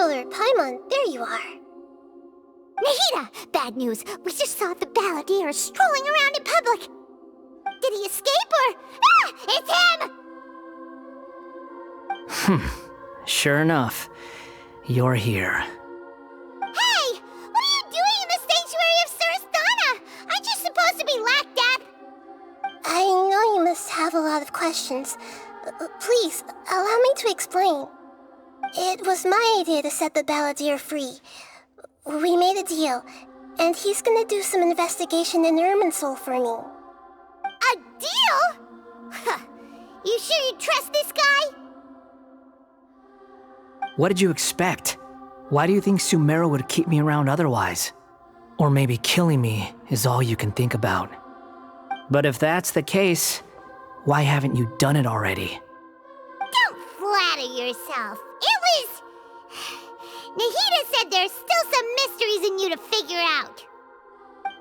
Traveler, Paimon, there you are. Nahida! Bad news. We just saw the balladeer strolling around in public. Did he escape or... Ah! It's him! Sure enough, you're here. Hey! What are you doing in the sanctuary of Surasthana? Aren't you supposed to be lacked up? I know you must have a lot of questions. Please, allow me to explain. It was my idea to set the balladeer free. We made a deal, and he's gonna do some investigation in Irminsul for me. A deal? Huh. You sure you trust this guy? What did you expect? Why do you think Sumeru would keep me around otherwise? Or maybe killing me is all you can think about. But if that's the case, why haven't you done it already? Don't flatter yourself. It was... Nahida said there's still some mysteries in you to figure out.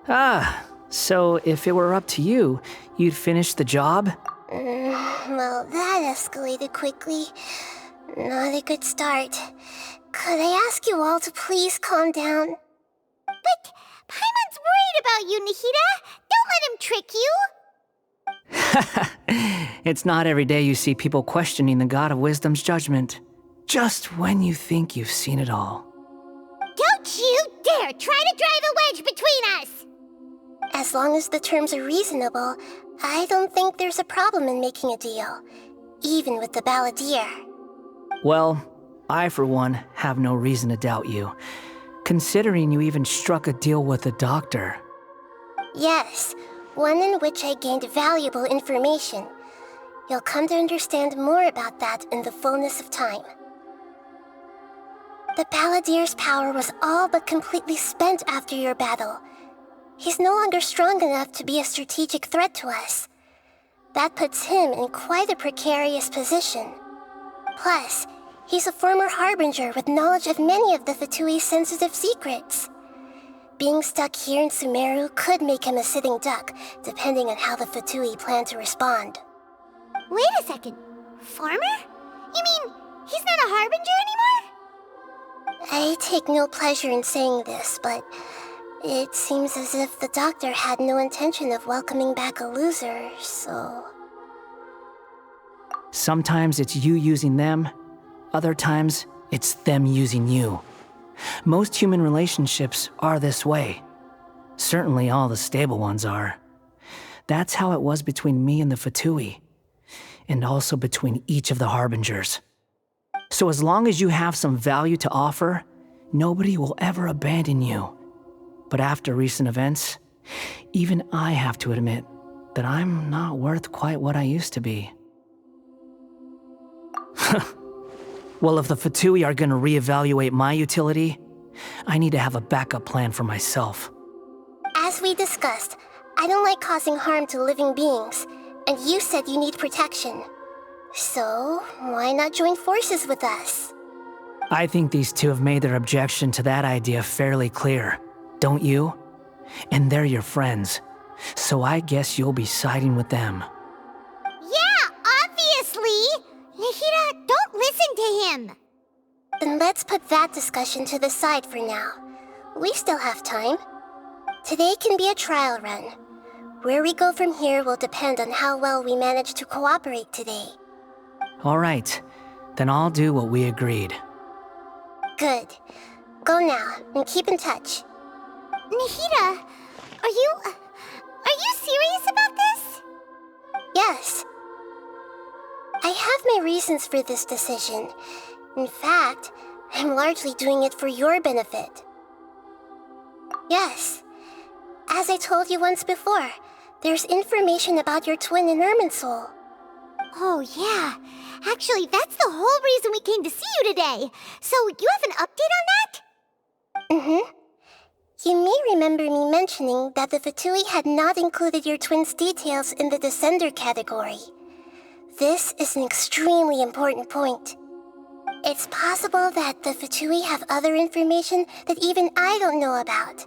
Ah, so if it were up to you, you'd finish the job? Well, that escalated quickly. Not a good start. Could I ask you all to please calm down? But Paimon's worried about you, Nahida. Don't let him trick you. It's not every day you see people questioning the God of Wisdom's judgment. Just when you think you've seen it all. Don't you dare try to drive a wedge between us! As long as the terms are reasonable, I don't think there's a problem in making a deal. Even with the balladeer. Well, I for one have no reason to doubt you, considering you even struck a deal with the doctor. Yes, one in which I gained valuable information. You'll come to understand more about that in the fullness of time. The balladeer's power was all but completely spent after your battle. He's no longer strong enough to be a strategic threat to us. That puts him in quite a precarious position. Plus, he's a former harbinger with knowledge of many of the Fatui's sensitive secrets. Being stuck here in Sumeru could make him a sitting duck, depending on how the Fatui plan to respond. Wait a second. Farmer? You mean he's not a harbinger anymore? I take no pleasure in saying this, but it seems as if the doctor had no intention of welcoming back a loser, so... Sometimes it's you using them, other times it's them using you. Most human relationships are this way. Certainly all the stable ones are. That's how it was between me and the Fatui, and also between each of the harbingers. So as long as you have some value to offer, nobody will ever abandon you. But after recent events, even I have to admit that I'm not worth quite what I used to be. Well, if the Fatui are gonna reevaluate my utility, I need to have a backup plan for myself. As we discussed, I don't like causing harm to living beings, and you said you need protection. So, why not join forces with us? I think these two have made their objection to that idea fairly clear, don't you? And they're your friends, so I guess you'll be siding with them. Yeah, obviously! Nahida, don't listen to him! Then let's put that discussion to the side for now. We still have time. Today can be a trial run. Where we go from here will depend on how well we manage to cooperate today. All right, then I'll do what we agreed. Good. Go now, and keep in touch. Nahida, are you serious about this? Yes. I have my reasons for this decision. In fact, I'm largely doing it for your benefit. Yes. As I told you once before, there's information about your twin in Irminsul. Oh, yeah. Actually, that's the whole reason we came to see you today. So, you have an update on that? Mm-hmm. You may remember me mentioning that the Fatui had not included your twin's details in the Descender category. This is an extremely important point. It's possible that the Fatui have other information that even I don't know about.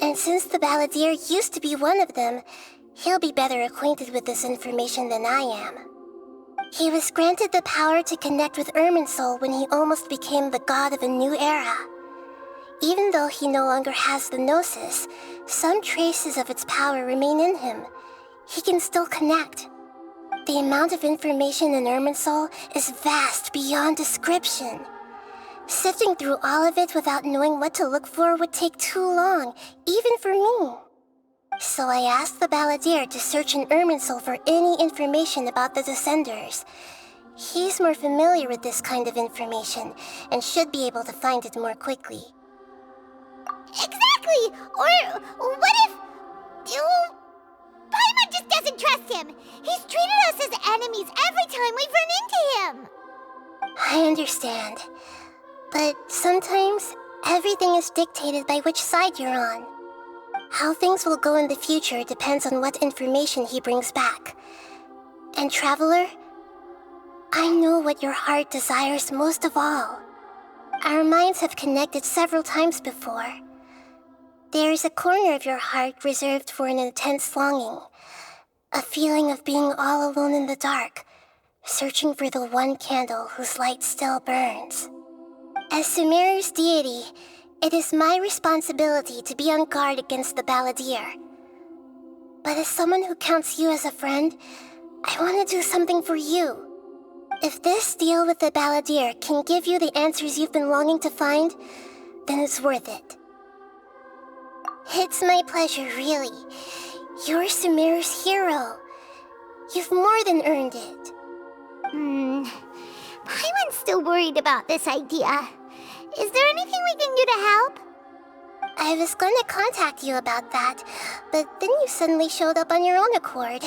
And since the balladeer used to be one of them, he'll be better acquainted with this information than I am. He was granted the power to connect with Irminsul when he almost became the god of a new era. Even though he no longer has the Gnosis, some traces of its power remain in him. He can still connect. The amount of information in Irminsul is vast beyond description. Sifting through all of it without knowing what to look for would take too long, even for me. So I asked the Balladeer to search in Irminsul for any information about the Descenders. He's more familiar with this kind of information, and should be able to find it more quickly. Exactly! Or what if... Paimon just doesn't trust him! He's treated us as enemies every time we've run into him! I understand. But sometimes, everything is dictated by which side you're on. How things will go in the future depends on what information he brings back. And Traveler, I know what your heart desires most of all. Our minds have connected several times before. There is a corner of your heart reserved for an intense longing. A feeling of being all alone in the dark, searching for the one candle whose light still burns. As Sumeru's deity, it is my responsibility to be on guard against the Balladeer. But as someone who counts you as a friend, I want to do something for you. If this deal with the Balladeer can give you the answers you've been longing to find, then it's worth it. It's my pleasure, really. You're Sumeru's hero. You've more than earned it. Paimon's still worried about this idea. Is there anything we can do to help? I was going to contact you about that, but then you suddenly showed up on your own accord.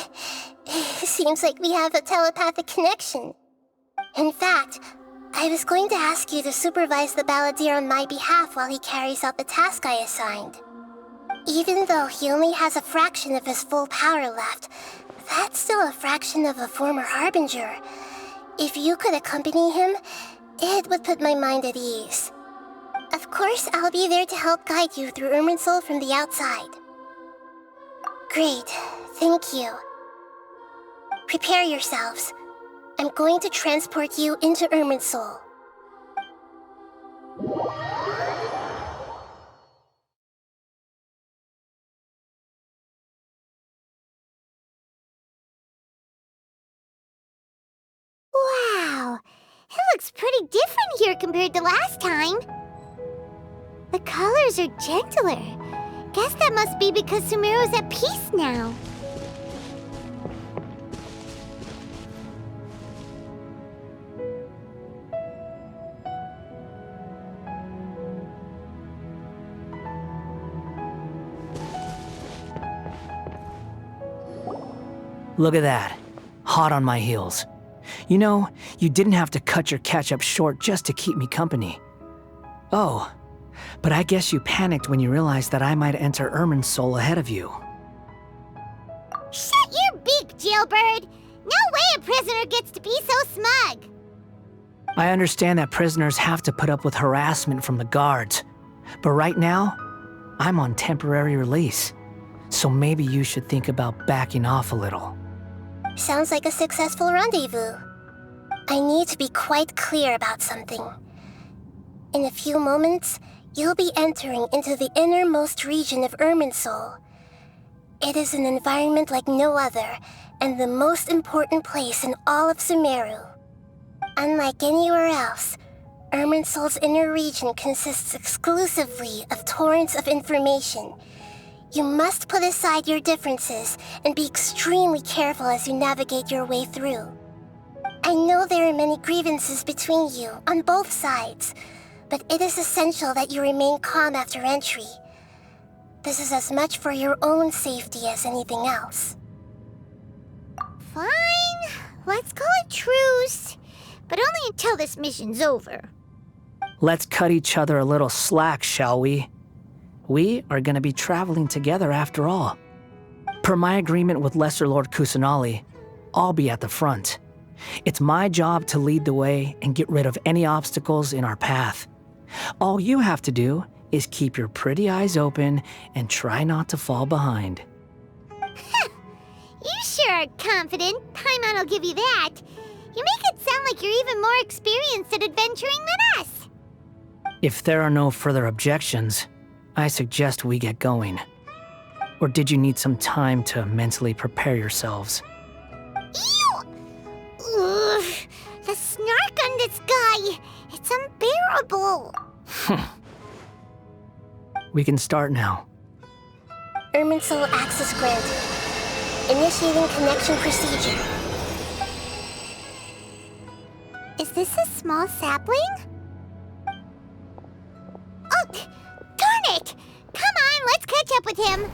Seems like we have a telepathic connection. In fact, I was going to ask you to supervise the Balladeer on my behalf while he carries out the task I assigned. Even though he only has a fraction of his full power left, that's still a fraction of a former Harbinger. If you could accompany him, it would put my mind at ease. Of course, I'll be there to help guide you through Irminsul from the outside. Great, thank you. Prepare yourselves. I'm going to transport you into Irminsul. Wow, it looks pretty different here compared to last time. The colors are gentler. Guess that must be because Sumeru's at peace now. Look at that. Hot on my heels. You know, you didn't have to cut your catch-up short just to keep me company. Oh, but I guess you panicked when you realized that I might enter Irminsul ahead of you. Shut your beak, jailbird! No way a prisoner gets to be so smug! I understand that prisoners have to put up with harassment from the guards, but right now, I'm on temporary release, so maybe you should think about backing off a little. Sounds like a successful rendezvous. I need to be quite clear about something. In a few moments, you'll be entering into the innermost region of Irminsul. It is an environment like no other, and the most important place in all of Sumeru. Unlike anywhere else, Irminsul's inner region consists exclusively of torrents of information. You must put aside your differences and be extremely careful as you navigate your way through. I know there are many grievances between you, on both sides, but it is essential that you remain calm after entry. This is as much for your own safety as anything else. Fine, let's call it truce, but only until this mission's over. Let's cut each other a little slack, shall we? We are going to be traveling together after all. Per my agreement with Lesser Lord Kusanali, I'll be at the front. It's my job to lead the way and get rid of any obstacles in our path. All you have to do is keep your pretty eyes open and try not to fall behind. You sure are confident. Paimon will give you that. You make it sound like you're even more experienced at adventuring than us. If there are no further objections, I suggest we get going. Or did you need some time to mentally prepare yourselves? Ew! Ugh, the snark on this guy, it's unbearable. We can start now. Irminsul access granted. Initiating connection procedure. Is this a small sapling? Oh, darn it! Come on, let's catch up with him.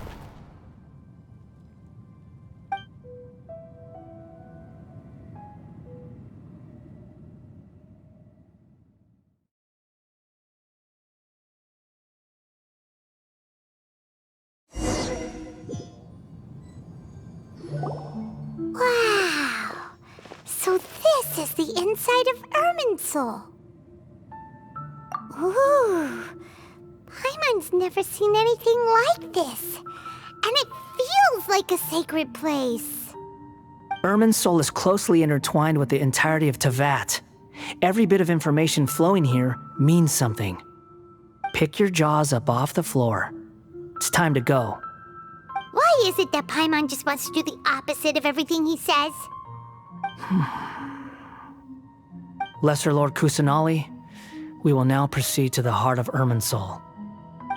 Wow! So this is the inside of Irminsul. Ooh! Paimon's never seen anything like this. And it feels like a sacred place. Irminsul is closely intertwined with the entirety of Teyvat. Every bit of information flowing here means something. Pick your jaws up off the floor. It's time to go. Why is it that Paimon just wants to do the opposite of everything he says? Lesser Lord Kusanali, we will now proceed to the heart of Irminsul.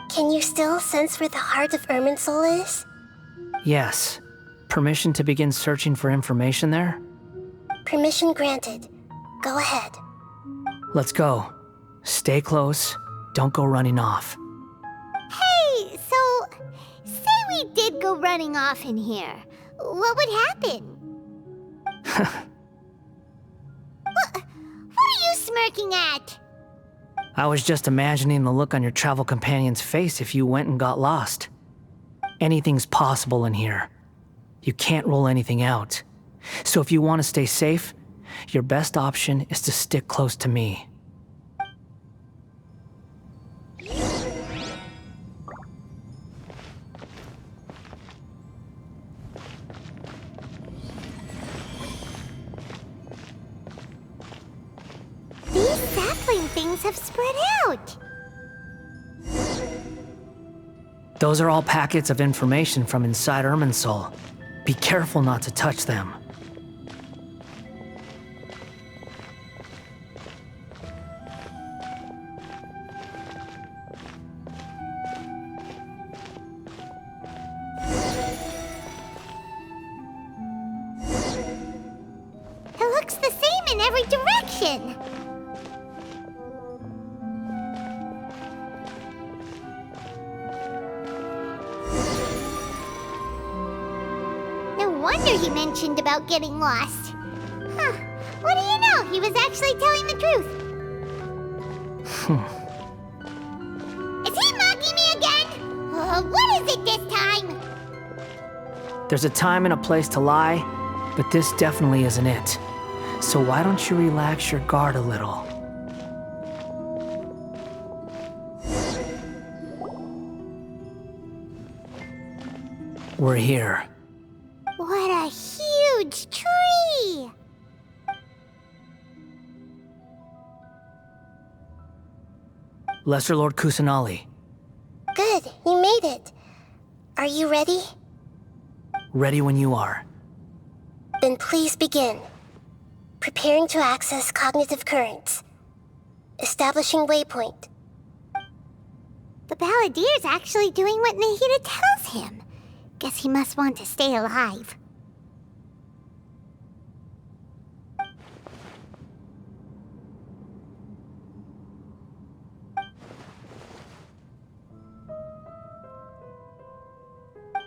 Can you still sense where the heart of Irminsul is? Yes. Permission to begin searching for information there? Permission granted. Go ahead. Let's go. Stay close. Don't go running off. Hey, so... say we did go running off in here. What would happen? What are you smirking at? I was just imagining the look on your travel companion's face if you went and got lost. Anything's possible in here. You can't rule anything out. So if you want to stay safe, your best option is to stick close to me. These sapling things have spread out. Those are all packets of information from inside Irminsul. Be careful not to touch them. It looks the same in every direction. No wonder he mentioned about getting lost. Huh. What do you know? He was actually telling the truth. Is he mocking me again? What is it this time? There's a time and a place to lie, but this definitely isn't it. So why don't you relax your guard a little? We're here. What a huge tree! Lesser Lord Kusanali. Good, you made it. Are you ready? Ready when you are. Then please begin. Preparing to access cognitive currents. Establishing waypoint. The Balladier's actually doing what Nahida tells him. Guess he must want to stay alive.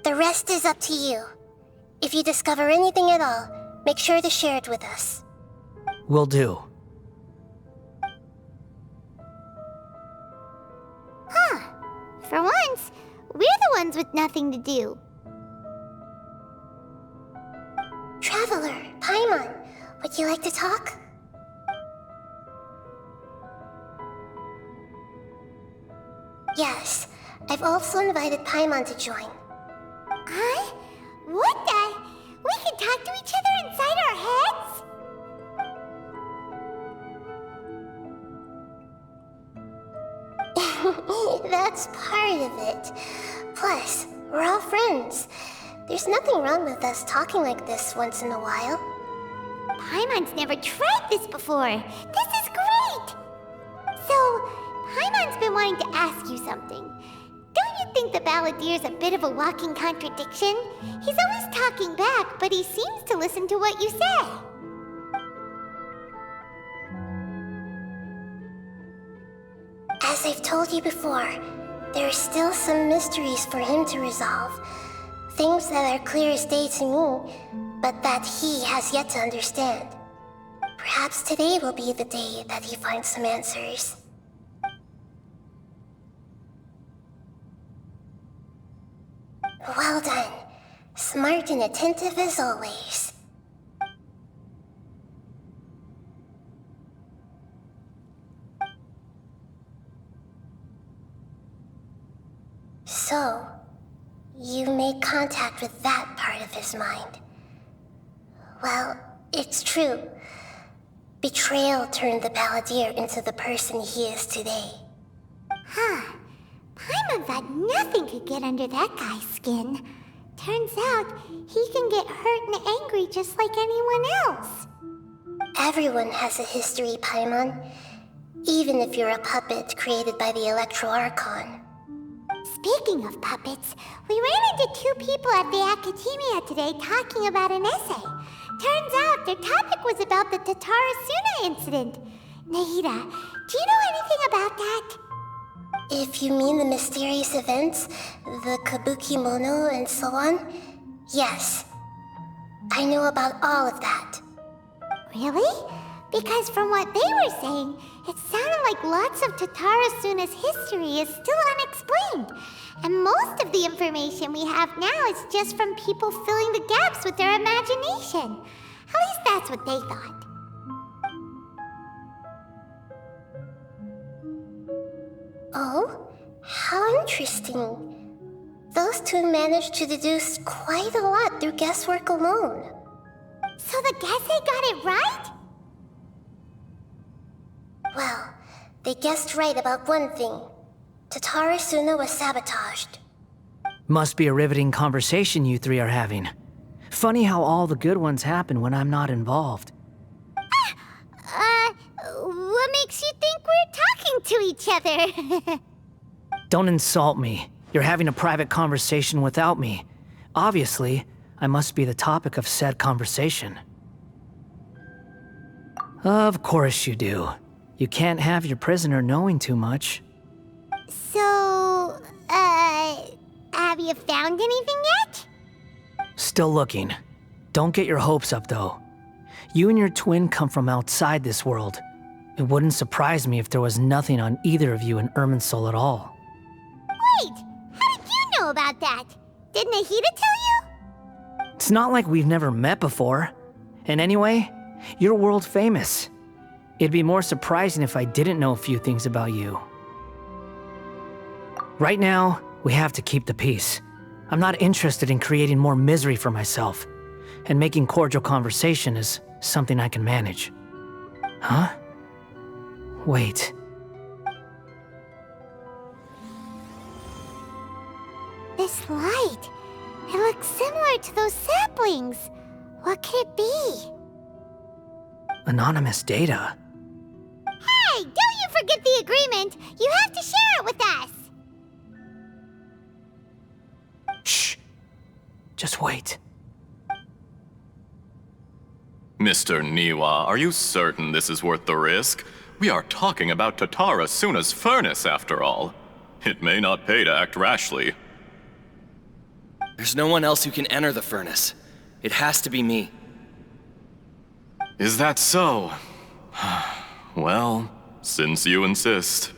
The rest is up to you. If you discover anything at all, make sure to share it with us. Will do. Huh. For once, we're the ones with nothing to do. Traveler, Paimon, would you like to talk? Yes, I've also invited Paimon to join. Huh? What the? We can talk to each other inside our heads? That's part of it. Plus, we're all friends. There's nothing wrong with us talking like this once in a while. Paimon's never tried this before. This is great! So, Paimon's been wanting to ask you something. Don't you think the Balladier's a bit of a walking contradiction? He's always talking back, but he seems to listen to what you say. As I've told you before, there are still some mysteries for him to resolve. Things that are clear as day to me, but that he has yet to understand. Perhaps today will be the day that he finds some answers. Well done. Smart and attentive as always. So, you made contact with that part of his mind. Well, it's true. Betrayal turned the Balladier into the person he is today. Huh. Paimon thought nothing could get under that guy's skin. Turns out, he can get hurt and angry just like anyone else. Everyone has a history, Paimon. Even if you're a puppet created by the Electro Archon. Speaking of puppets, we ran into two people at the Academia today talking about an essay. Turns out their topic was about the Tatarasuna incident. Nahida, do you know anything about that? If you mean the mysterious events, the Kabuki Mono and so on, yes. I know about all of that. Really? Because from what they were saying, it sounded like lots of Tatarasuna's history is still unexplained. And most of the information we have now is just from people filling the gaps with their imagination. At least that's what they thought. Oh, how interesting. Those two managed to deduce quite a lot through guesswork alone. So the Gesse got it right? Well, they guessed right about one thing. Tatarasuna was sabotaged. Must be a riveting conversation you three are having. Funny how all the good ones happen when I'm not involved. What makes you think we're talking to each other? Don't insult me. You're having a private conversation without me. Obviously, I must be the topic of said conversation. Of course you do. You can't have your prisoner knowing too much. So, have you found anything yet? Still looking. Don't get your hopes up, though. You and your twin come from outside this world. It wouldn't surprise me if there was nothing on either of you in Irminsul at all. Wait! How did you know about that? Did Nahida tell you? It's not like we've never met before. And anyway, you're world famous. It'd be more surprising if I didn't know a few things about you. Right now, we have to keep the peace. I'm not interested in creating more misery for myself. And making cordial conversation is something I can manage. Huh? Wait. This light. It looks similar to those saplings. What could it be? Anonymous data. Hey, don't you forget the agreement! You have to share it with us! Shh. Just wait. Mr. Niwa, are you certain this is worth the risk? We are talking about Tatarasuna's furnace, after all. It may not pay to act rashly. There's no one else who can enter the furnace. It has to be me. Is that so? Well, since you insist.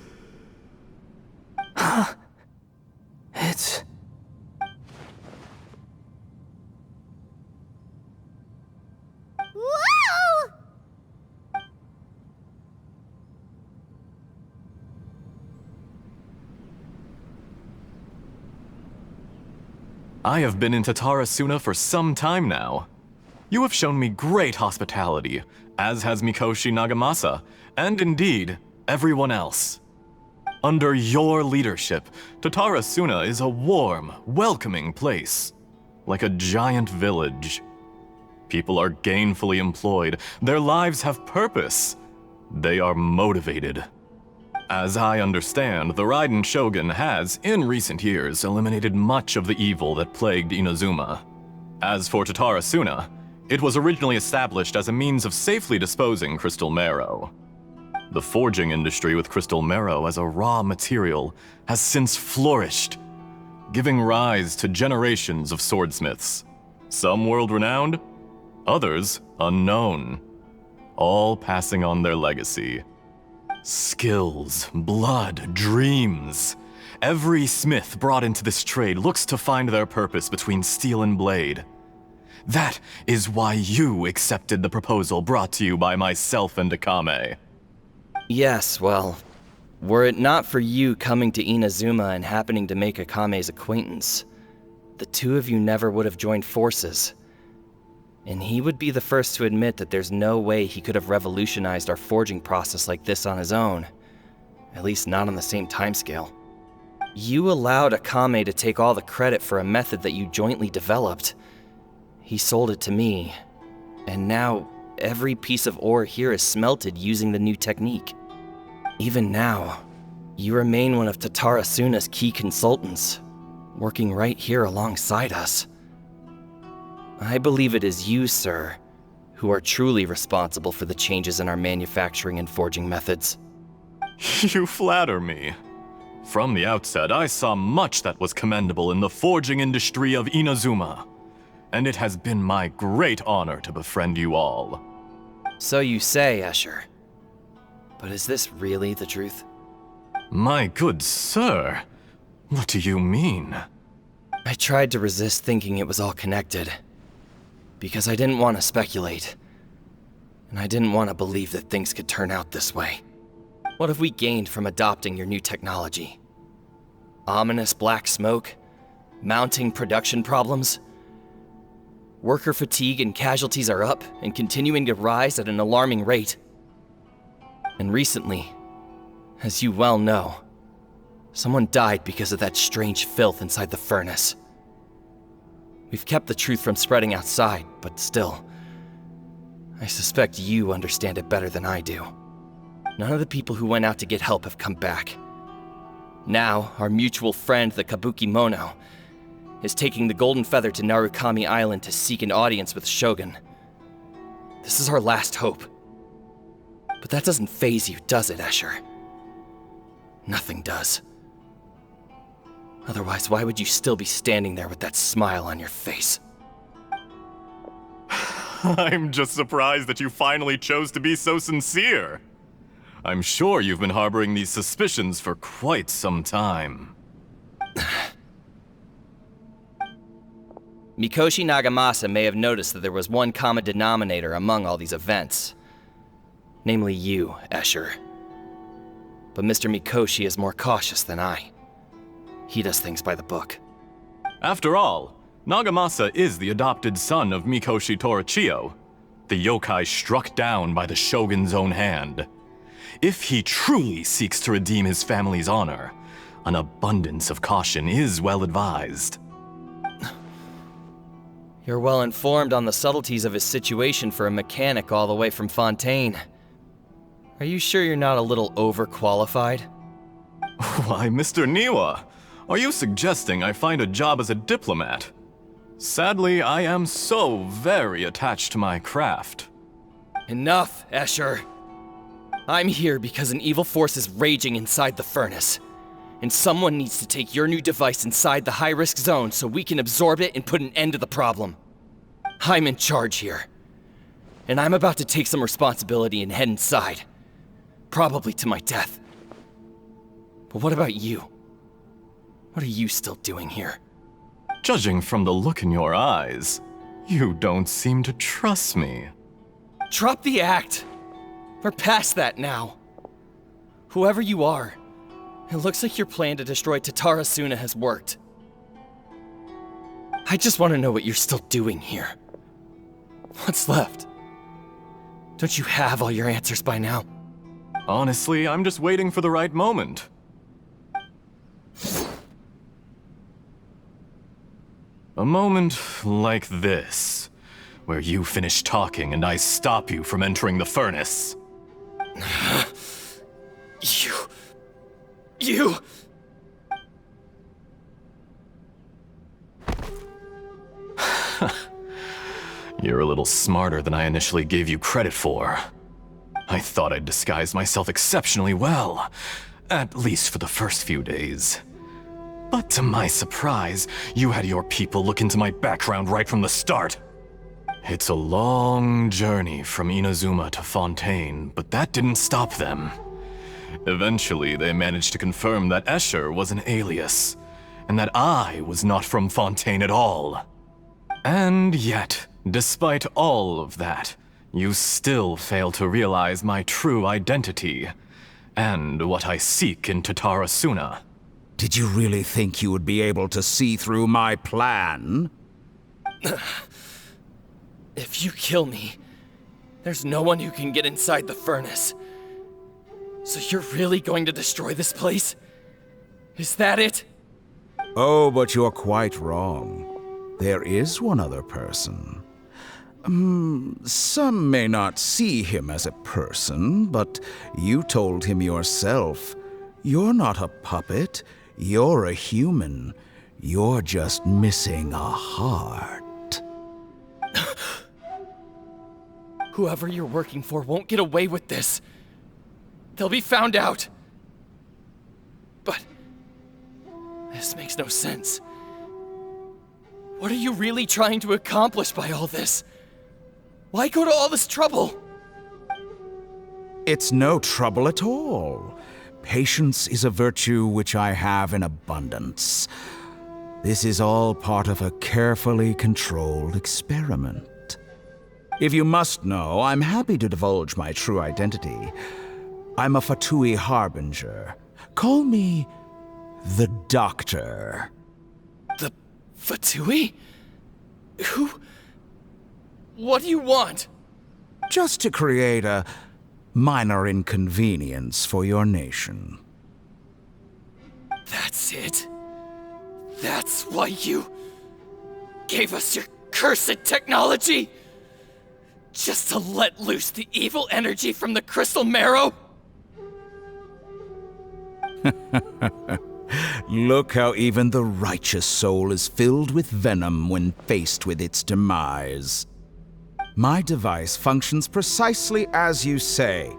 It's... Whoa! I have been in Tatarasuna for some time now. You have shown me great hospitality, as has Mikoshi Nagamasa, and indeed, everyone else. Under your leadership, Tatara Suna is a warm, welcoming place. Like a giant village. People are gainfully employed. Their lives have purpose. They are motivated. As I understand, the Raiden Shogun has, in recent years, eliminated much of the evil that plagued Inazuma. As for Tatara Suna, it was originally established as a means of safely disposing crystal marrow. The forging industry with crystal marrow as a raw material has since flourished, giving rise to generations of swordsmiths. Some world-renowned, others unknown, all passing on their legacy. Skills, blood, dreams. Every smith brought into this trade looks to find their purpose between steel and blade. That is why you accepted the proposal brought to you by myself and Akame. Yes, well, were it not for you coming to Inazuma and happening to make Akame's acquaintance, the two of you never would have joined forces. And he would be the first to admit that there's no way he could have revolutionized our forging process like this on his own. At least not on the same timescale. You allowed Akame to take all the credit for a method that you jointly developed. He sold it to me, and now every piece of ore here is smelted using the new technique. Even now, you remain one of Tatara Suna's key consultants, working right here alongside us. I believe it is you, sir, who are truly responsible for the changes in our manufacturing and forging methods. You flatter me. From the outset, I saw much that was commendable in the forging industry of Inazuma, and it has been my great honor to befriend you all. So you say, Escher. But is this really the truth? My good sir, what do you mean? I tried to resist thinking it was all connected, because I didn't want to speculate, and I didn't want to believe that things could turn out this way. What have we gained from adopting your new technology? Ominous black smoke? Mounting production problems? Worker fatigue and casualties are up and continuing to rise at an alarming rate. And recently, as you well know, someone died because of that strange filth inside the furnace. We've kept the truth from spreading outside, but still, I suspect you understand it better than I do. None of the people who went out to get help have come back. Now, our mutual friend, the Kabuki Mono, is taking the Golden Feather to Narukami Island to seek an audience with Shogun. This is our last hope. But that doesn't faze you, does it, Escher? Nothing does. Otherwise, why would you still be standing there with that smile on your face? I'm just surprised that you finally chose to be so sincere. I'm sure you've been harboring these suspicions for quite some time. Mikoshi Nagamasa may have noticed that there was one common denominator among all these events. Namely you, Escher. But Mr. Mikoshi is more cautious than I. He does things by the book. After all, Nagamasa is the adopted son of Mikoshi Torichio, the yokai struck down by the Shogun's own hand. If he truly seeks to redeem his family's honor, an abundance of caution is well advised. You're well informed on the subtleties of his situation for a mechanic all the way from Fontaine. Are you sure you're not a little overqualified? Why, Mr. Niwa, are you suggesting I find a job as a diplomat? Sadly, I am so very attached to my craft. Enough, Escher. I'm here because an evil force is raging inside the furnace. And someone needs to take your new device inside the high-risk zone so we can absorb it and put an end to the problem. I'm in charge here. And I'm about to take some responsibility and head inside. Probably to my death. But what about you? What are you still doing here? Judging from the look in your eyes, you don't seem to trust me. Drop the act! We're past that now. Whoever you are, it looks like your plan to destroy Tatara Suna has worked. I just want to know what you're still doing here. What's left? Don't you have all your answers by now? Honestly, I'm just waiting for the right moment. A moment like this, where you finish talking and I stop you from entering the furnace. You... You're a little smarter than I initially gave you credit for. I thought I'd disguised myself exceptionally well, at least for the first few days. But to my surprise, you had your people look into my background right from the start. It's a long journey from Inazuma to Fontaine, but that didn't stop them. Eventually, they managed to confirm that Escher was an alias, and that I was not from Fontaine at all. And yet, despite all of that, you still fail to realize my true identity, and what I seek in Totara Suna. Did you really think you would be able to see through my plan? If you kill me, there's no one who can get inside the furnace. So you're really going to destroy this place? Is that it? Oh, but you're quite wrong. There is one other person. Some may not see him as a person, but you told him yourself. You're not a puppet. You're a human. You're just missing a heart. Whoever you're working for won't get away with this. They'll be found out. But this makes no sense. What are you really trying to accomplish by all this? Why go to all this trouble? It's no trouble at all. Patience is a virtue which I have in abundance. This is all part of a carefully controlled experiment. If you must know, I'm happy to divulge my true identity. I'm a Fatui Harbinger. Call me the Doctor. The Fatui? Who? What do you want? Just to create a minor inconvenience for your nation. That's it? That's why you gave us your cursed technology? Just to let loose the evil energy from the crystal marrow? Look how even the righteous soul is filled with venom when faced with its demise. My device functions precisely as you say.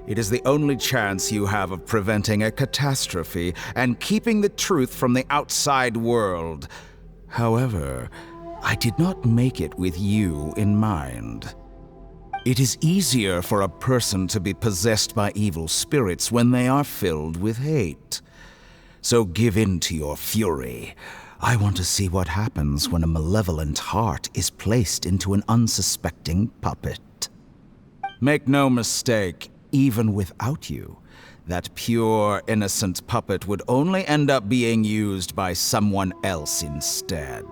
It is the only chance you have of preventing a catastrophe and keeping the truth from the outside world. However, I did not make it with you in mind. It is easier for a person to be possessed by evil spirits when they are filled with hate. So give in to your fury. I want to see what happens when a malevolent heart is placed into an unsuspecting puppet. Make no mistake, even without you, that pure, innocent puppet would only end up being used by someone else instead.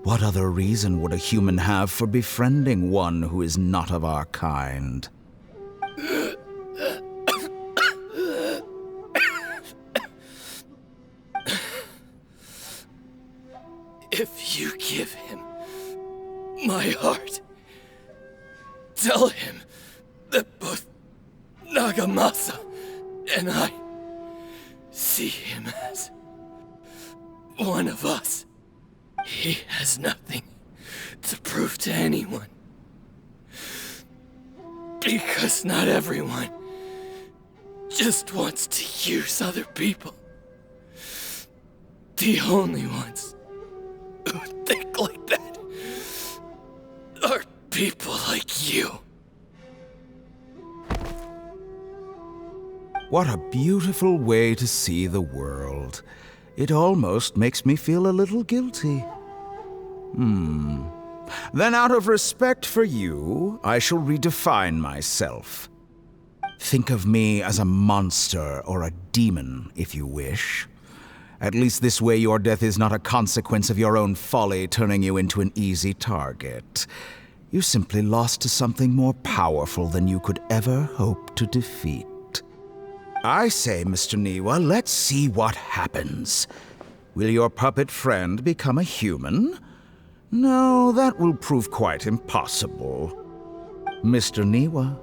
What other reason would a human have for befriending one who is not of our kind? If you give him my heart, tell him that both Nagamasa and I see him as one of us. He has nothing to prove to anyone. Because not everyone just wants to use other people. The only ones who think like that are people like you. What a beautiful way to see the world. It almost makes me feel a little guilty. Then out of respect for you, I shall redefine myself. Think of me as a monster or a demon, if you wish. At least this way your death is not a consequence of your own folly turning you into an easy target. You simply lost to something more powerful than you could ever hope to defeat. I say, Mr. Niwa, let's see what happens. Will your puppet friend become a human? No, that will prove quite impossible. Mr. Niwa,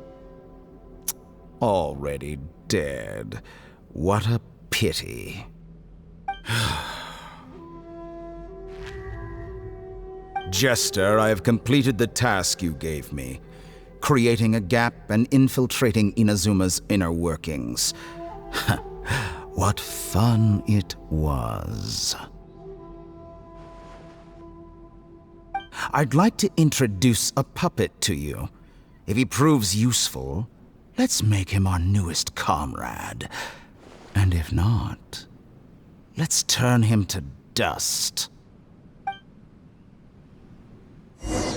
already dead. What a pity. Jester, I have completed the task you gave me, creating a gap and infiltrating Inazuma's inner workings. What fun it was. I'd like to introduce a puppet to you. If he proves useful, let's make him our newest comrade. And if not, let's turn him to dust. Hey,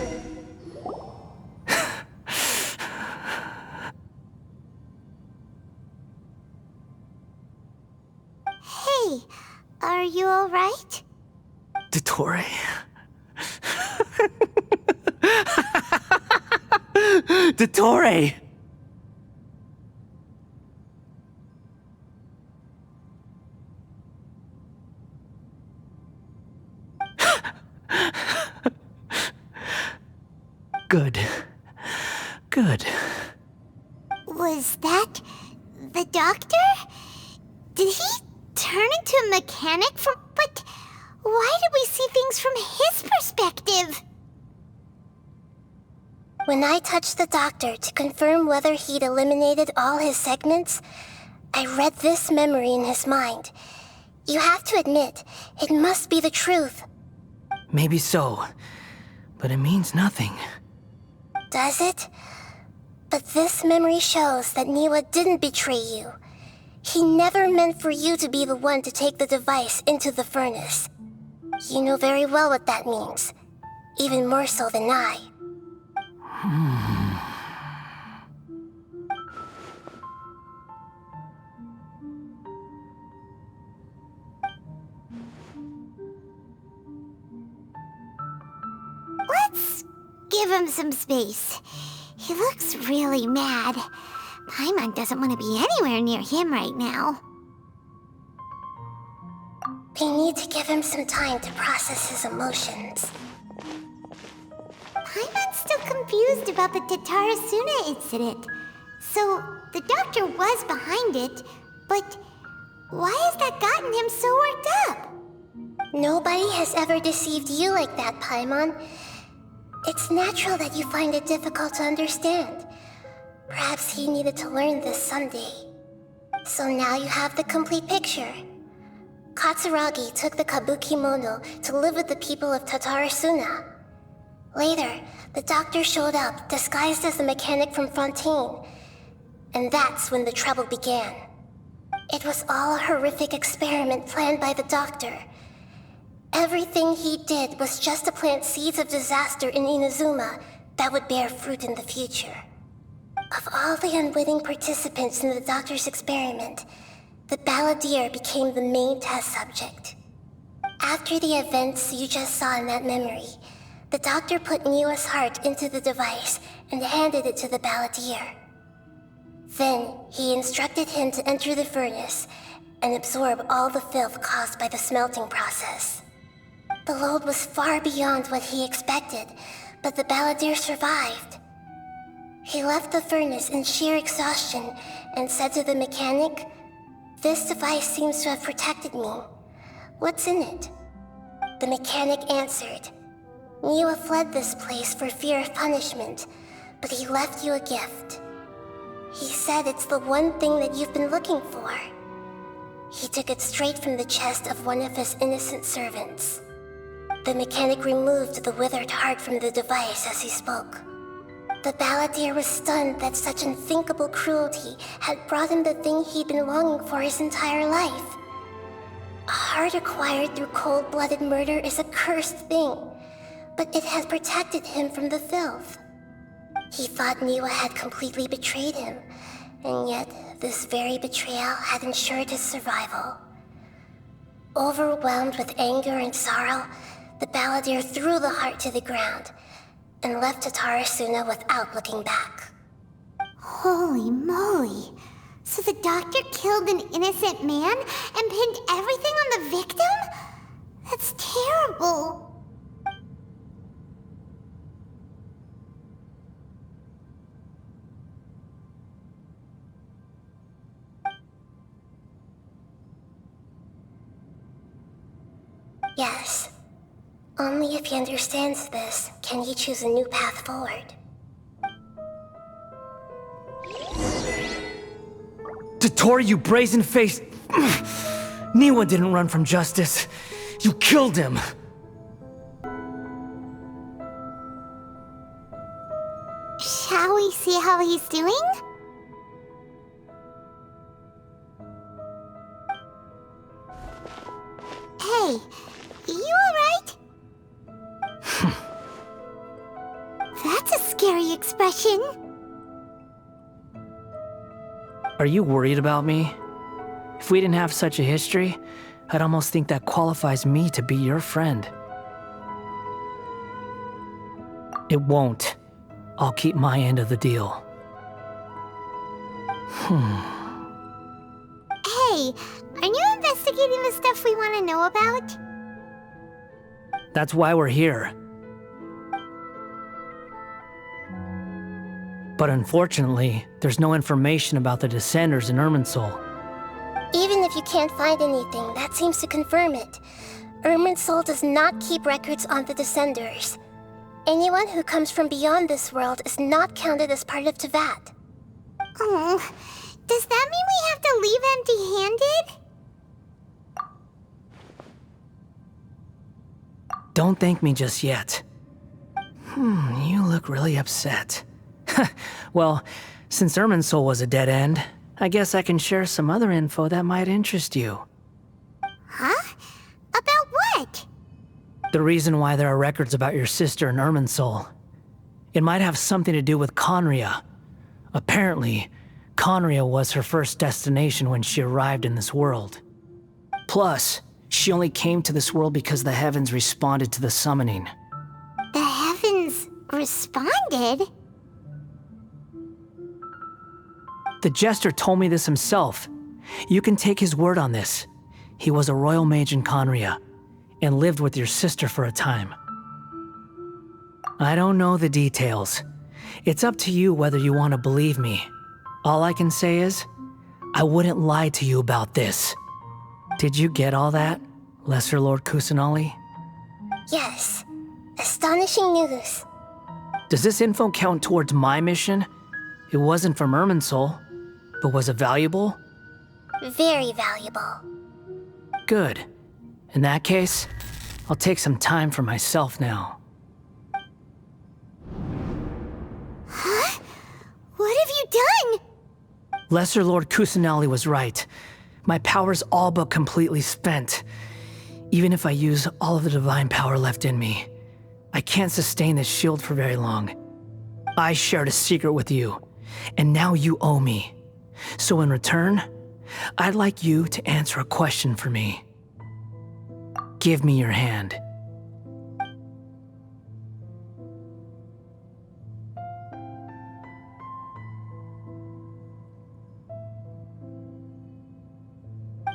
are you alright? Dottore. Dottore! Good. Good. Was that the doctor? Did he turn into a mechanic from... But why did we see things from his perspective? When I touched the doctor to confirm whether he'd eliminated all his segments, I read this memory in his mind. You have to admit, it must be the truth. Maybe so, but it means nothing. Does it? But this memory shows that Niwa didn't betray you. He never meant for you to be the one to take the device into the furnace. You know very well what that means. Even more so than I. Let's give him some space. He looks really mad. Paimon doesn't want to be anywhere near him right now. We need to give him some time to process his emotions. Paimon's still confused about the Tatarasuna incident. So, the doctor was behind it, but why has that gotten him so worked up? Nobody has ever deceived you like that, Paimon. It's natural that you find it difficult to understand. Perhaps he needed to learn this someday. So now you have the complete picture. Katsuragi took the Kabuki Mono to live with the people of Tatarasuna. Later, the doctor showed up, disguised as a mechanic from Fontaine. And that's when the trouble began. It was all a horrific experiment planned by the doctor. Everything he did was just to plant seeds of disaster in Inazuma that would bear fruit in the future. Of all the unwitting participants in the doctor's experiment, the balladeer became the main test subject. After the events you just saw in that memory, the doctor put Niwa's heart into the device and handed it to the balladeer. Then, he instructed him to enter the furnace and absorb all the filth caused by the smelting process. The load was far beyond what he expected, but the balladeer survived. He left the furnace in sheer exhaustion and said to the mechanic, "This device seems to have protected me. What's in it?" The mechanic answered, "Niwa fled this place for fear of punishment, but he left you a gift. He said it's the one thing that you've been looking for." He took it straight from the chest of one of his innocent servants. The mechanic removed the withered heart from the device as he spoke. The balladeer was stunned that such unthinkable cruelty had brought him the thing he'd been longing for his entire life. A heart acquired through cold-blooded murder is a cursed thing, but it had protected him from the filth. He thought Niwa had completely betrayed him, and yet this very betrayal had ensured his survival. Overwhelmed with anger and sorrow, the balladeer threw the heart to the ground and left Tatarasuna without looking back. Holy moly. So the doctor killed an innocent man and pinned everything on the victim? That's terrible. Yes. Only if he understands this can he choose a new path forward. Tori, you brazen-faced... Niwa didn't run from justice. You killed him. Shall we see how he's doing? Hey, you alright? That's a scary expression. Are you worried about me? If we didn't have such a history, I'd almost think that qualifies me to be your friend. It won't. I'll keep my end of the deal. Hey, are you investigating the stuff we want to know about? That's why we're here. But unfortunately, there's no information about the Descenders in Irminsul. Even if you can't find anything, that seems to confirm it. Irminsul does not keep records on the Descenders. Anyone who comes from beyond this world is not counted as part of Teyvat. Oh, does that mean we have to leave empty-handed? Don't thank me just yet. You look really upset. Well, since Irminsul was a dead end, I guess I can share some other info that might interest you. Huh? About what? The reason why there are records about your sister in Irminsul. It might have something to do with Conria. Apparently, Conria was her first destination when she arrived in this world. Plus, she only came to this world because the heavens responded to the summoning. The heavens responded? The Jester told me this himself. You can take his word on this. He was a royal mage in Conria, and lived with your sister for a time. I don't know the details. It's up to you whether you want to believe me. All I can say is, I wouldn't lie to you about this. Did you get all that, Lesser Lord Kusanali? Yes. Astonishing news. Does this info count towards my mission? It wasn't from Irminsul, but was it valuable? Very valuable. Good. In that case, I'll take some time for myself now. Huh? What have you done? Lesser Lord Kusanali was right. My power's all but completely spent. Even if I use all of the divine power left in me, I can't sustain this shield for very long. I shared a secret with you, and now you owe me. So in return, I'd like you to answer a question for me. Give me your hand.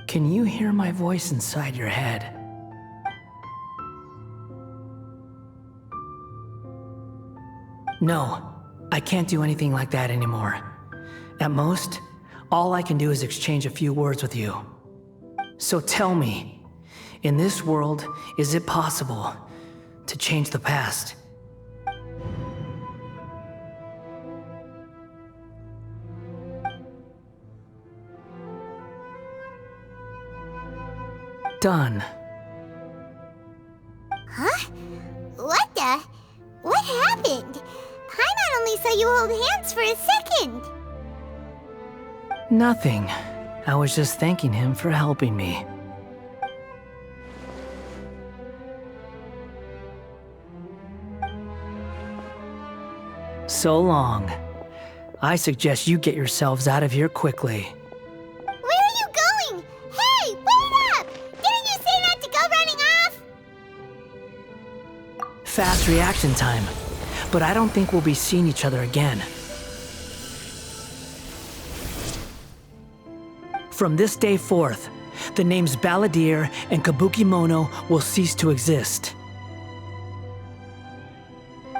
Can you hear my voice inside your head? No, I can't do anything like that anymore. At most, all I can do is exchange a few words with you. So tell me, in this world, is it possible to change the past? Done. Huh? What the? What happened? Paimon only saw you hold hands for a second. Nothing. I was just thanking him for helping me. So long. I suggest you get yourselves out of here quickly. Where are you going? Hey, wait up! Didn't you say not to go running off? Fast reaction time. But I don't think we'll be seeing each other again. From this day forth, the names Balladeer and Kabukimono will cease to exist.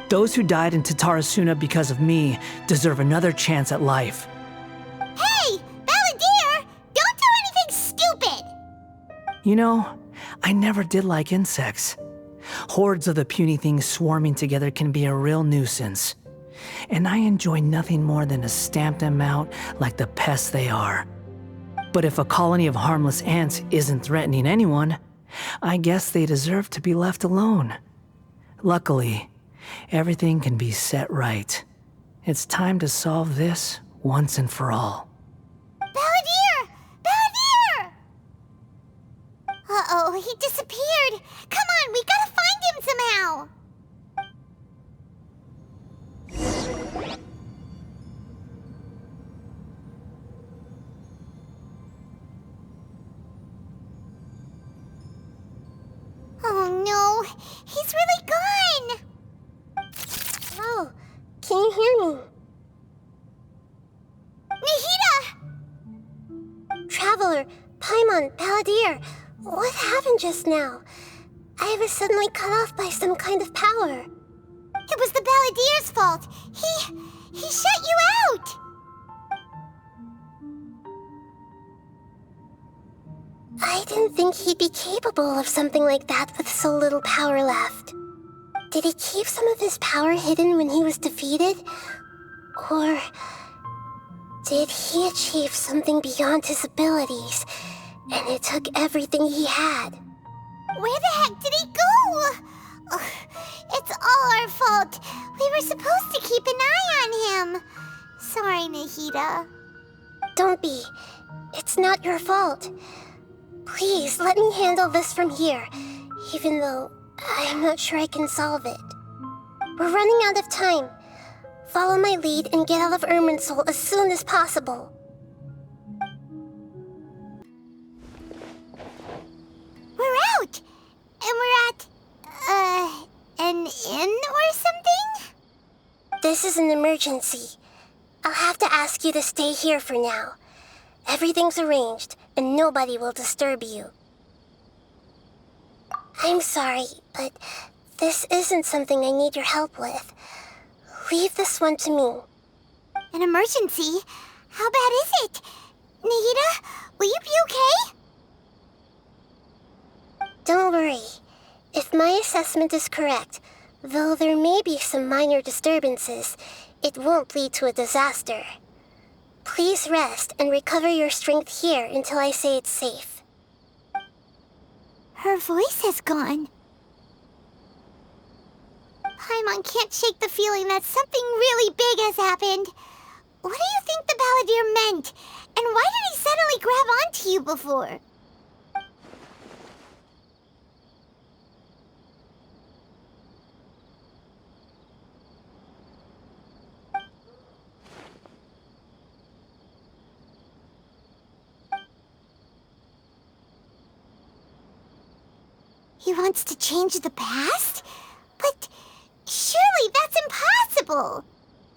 Those who died in Tatarasuna because of me deserve another chance at life. Hey, Balladeer! Don't do anything stupid! You know, I I never did like insects. Hordes of the puny things swarming together can be a real nuisance. And I enjoy nothing more than to stamp them out like the pests they are. But if a colony of harmless ants isn't threatening anyone, I guess they deserve to be left alone. Luckily, everything can be set right. It's time to solve this once and for all. Balladeer! Balladeer! Uh-oh, he disappeared. Come on, we gotta find him somehow. Oh no, he's really gone! Oh, can you hear me? Nahida! Traveler, Paimon, Balladeer, what happened just now? I was suddenly cut off by some kind of power. It was the Balladeer's fault. He shut you out! I didn't think he'd be capable of something like that with so little power left. Did he keep some of his power hidden when he was defeated? Or did he achieve something beyond his abilities, and it took everything he had? Where the heck did he go? Ugh, it's all our fault. We were supposed to keep an eye on him. Sorry, Nahida. Don't be. It's not your fault. Please, let me handle this from here, even though I'm not sure I can solve it. We're running out of time. Follow my lead and get out of Irminsul as soon as possible. We're out! And we're at, an inn or something? This is an emergency. I'll have to ask you to stay here for now. Everything's arranged, and nobody will disturb you. I'm sorry, but this isn't something I need your help with. Leave this one to me. An emergency? How bad is it? Nahida, will you be okay? Don't worry. If my assessment is correct, though there may be some minor disturbances, it won't lead to a disaster. Please rest and recover your strength here until I say it's safe. Her voice has gone. Paimon can't shake the feeling that something really big has happened. What do you think the Balladeer meant? And why did he suddenly grab onto you before? He wants to change the past? But surely that's impossible!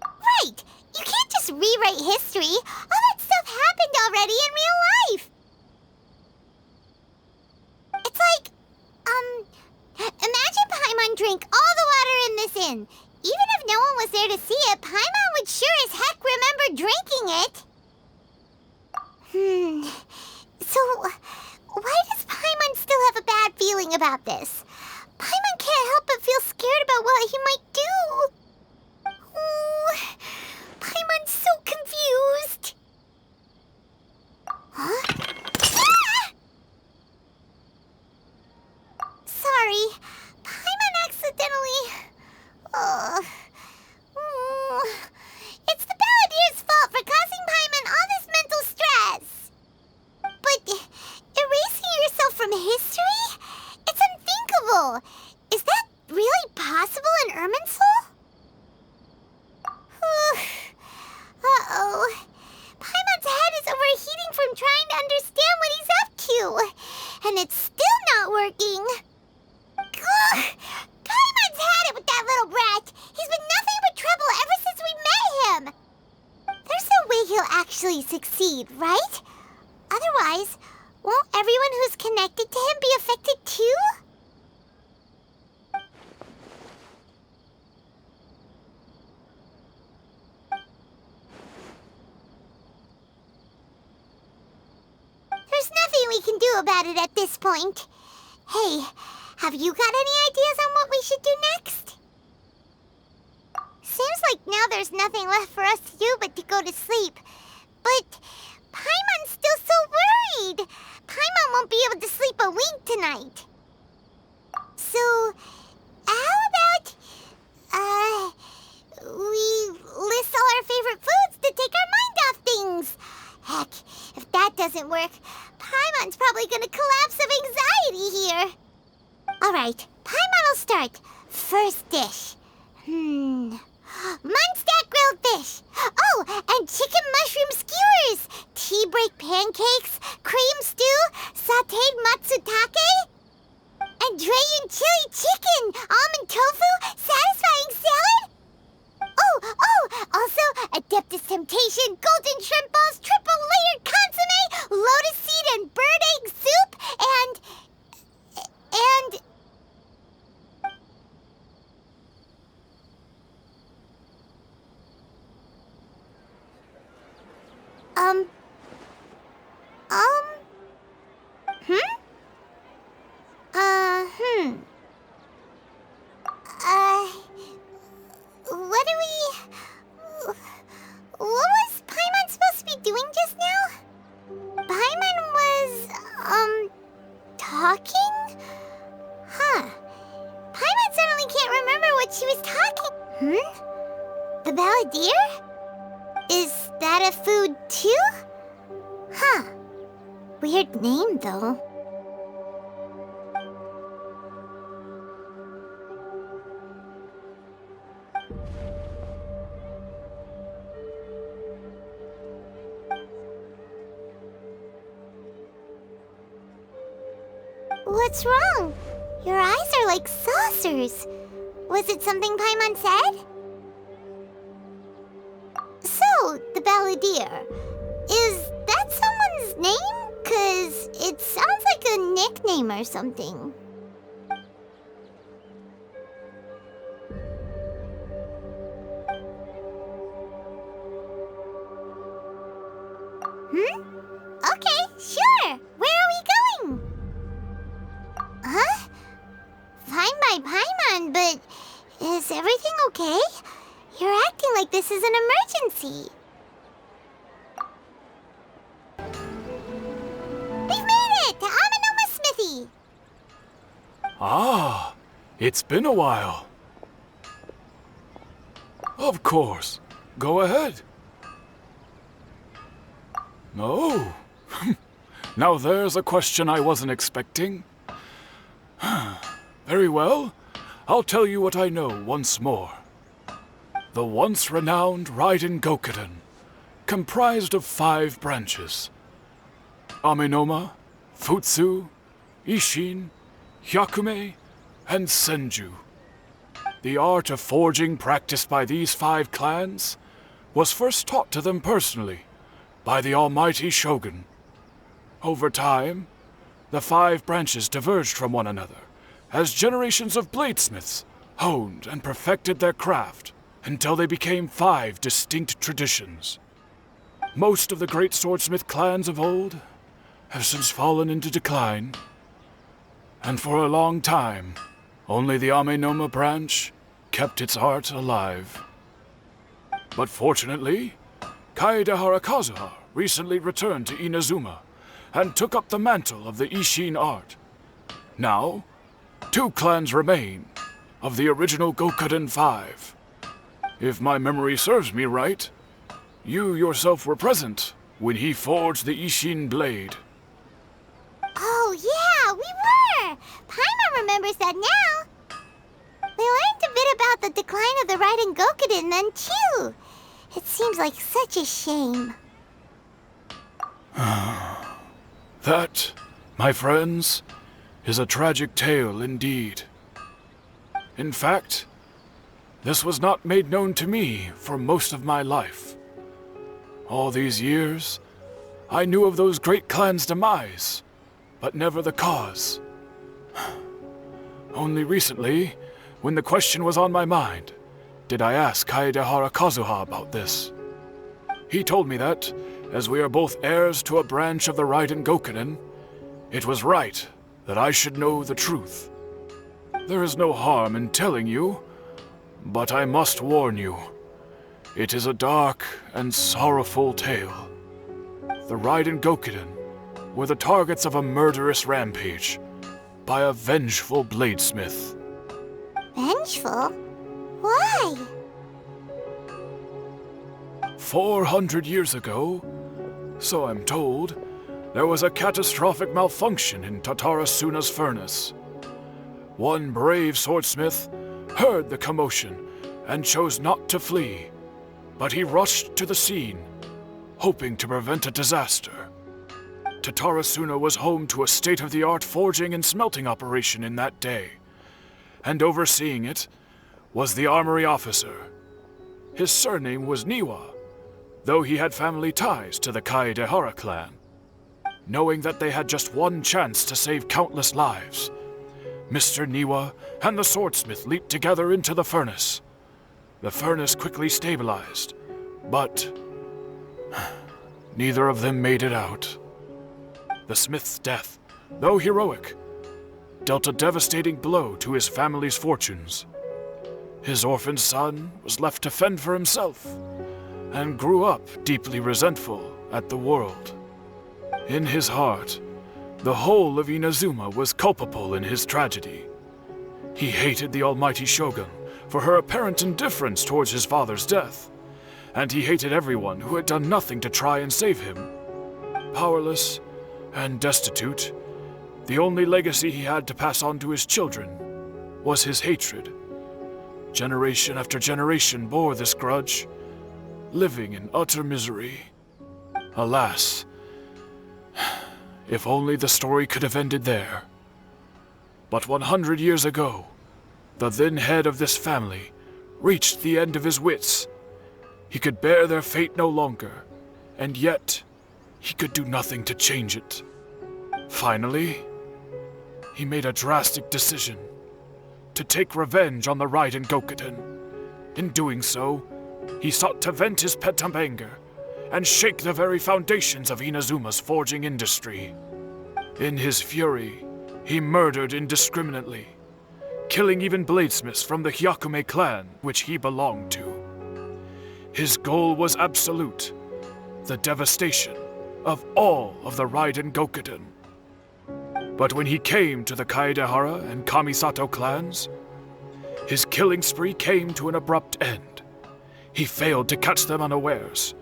Right! You can't just rewrite history! All that stuff happened already in real life! It's like, imagine Paimon drank all the water in this inn. Even if no one was there to see it, Paimon would sure as heck remember drinking it. So, why does Paimon still have a bad feeling about this? Paimon can't help but feel scared about what he might do. Oh, Paimon's so confused. Huh? Ah! Sorry, Paimon accidentally... It's the Balladeer's fault for causing Paimon all this mental stress. But erasing yourself from history? It's unthinkable. Is that really possible in Irminsul? Uh-oh. Paimon's head is overheating from trying to understand what he's up to. And it's still not working. Ugh. Paimon's had it with that little brat. He's been nothing but trouble ever since we met him. There's no way he'll actually succeed, right? Otherwise, won't everyone who's connected to him be affected too? There's nothing we can do about it at this point. Hey, have you got any ideas on what we should do next? Seems like now there's nothing left for us to do but to go to sleep. But Paimon's still so worried. Paimon won't be able to sleep a wink tonight. So, how about, we list all our favorite foods to take our mind off things? Heck, if that doesn't work, Paimon's probably gonna collapse of anxiety here. Alright, Paimon will start. First dish. Munstack grilled fish. Oh, and chicken mushroom skewers. Tea break pancakes, cream stew, sauteed matsutake, and Dragon chili chicken, almond tofu, satisfying salad. Also, Adeptus Temptation, golden shrimp balls, triple layered consomme, lotus seed and bird egg soup, and... What was Paimon supposed to be doing just now? Paimon was, talking? Huh. Paimon suddenly can't remember what she was talking. The balladeer? Is that a food too? Huh. Weird name, though. What's wrong? Your eyes are like saucers. Was it something Paimon said? So, the balladeer. Is that someone's name? 'Cause it sounds like a nickname or something. Okay, sure. Where are we going? Huh? Fine by Paimon, but is everything okay? You're acting like this is an emergency. We've made it to Amenoma Smithy. Ah, it's been a while. Of course. Go ahead. Oh. Now there's a question I wasn't expecting. Very well. I'll tell you what I know once more. The once renowned Raiden Gokuden, comprised of 5 branches. Amenoma, Futsu, Ishin, Hyakume, and Senju. The art of forging practiced by these 5 clans was first taught to them personally by the almighty Shogun. Over time, the 5 branches diverged from one another as generations of bladesmiths honed and perfected their craft until they became 5 distinct traditions. Most of the great swordsmith clans of old have since fallen into decline, and for a long time, only the Amenoma branch kept its art alive. But fortunately, Kaedehara Kazuha recently returned to Inazuma and took up the mantle of the Ishin art. Now, 2 clans remain of the original Gokuden 5. If my memory serves me right, you yourself were present when he forged the Ishin blade. Oh yeah, we were! Paimon remembers that now. We learned a bit about the decline of the Raiden Gokuden then too. It seems like such a shame. That, my friends, is a tragic tale indeed. In fact, this was not made known to me for most of my life. All these years, I knew of those great clans' demise, but never the cause. Only recently, when the question was on my mind, did I ask Kaedehara Kazuha about this. He told me that, as we are both heirs to a branch of the Raiden Gokuden, it was right that I should know the truth. There is no harm in telling you, but I must warn you. It is a dark and sorrowful tale. The Raiden Gokuden were the targets of a murderous rampage by a vengeful bladesmith. Vengeful? Why? 400 years ago, so I'm told, there was a catastrophic malfunction in Tatarasuna's furnace. One brave swordsmith heard the commotion and chose not to flee, but he rushed to the scene, hoping to prevent a disaster. Tatarasuna was home to a state-of-the-art forging and smelting operation in that day, and overseeing it was the armory officer. His surname was Niwa, though he had family ties to the Kaedehara clan. Knowing that they had just one chance to save countless lives, Mr. Niwa and the swordsmith leaped together into the furnace. The furnace quickly stabilized, but neither of them made it out. The smith's death, though heroic, dealt a devastating blow to his family's fortunes. His orphaned son was left to fend for himself, and grew up deeply resentful at the world. In his heart, the whole of Inazuma was culpable in his tragedy. He hated the almighty shogun for her apparent indifference towards his father's death, and he hated everyone who had done nothing to try and save him. Powerless and destitute, the only legacy he had to pass on to his children was his hatred. Generation after generation bore this grudge, living in utter misery. Alas, if only the story could have ended there. But 100 years ago, the then head of this family reached the end of his wits. He could bear their fate no longer, and yet he could do nothing to change it. Finally, he made a drastic decision to take revenge on the Raiden Gokuden. In doing so, he sought to vent his pent anger and shake the very foundations of Inazuma's forging industry. In his fury, he murdered indiscriminately, killing even bladesmiths from the Hyakume clan which he belonged to. His goal was absolute, the devastation of all of the Raiden Gokuden. But when he came to the Kaedehara and Kamisato clans, his killing spree came to an abrupt end. He failed to catch them unawares.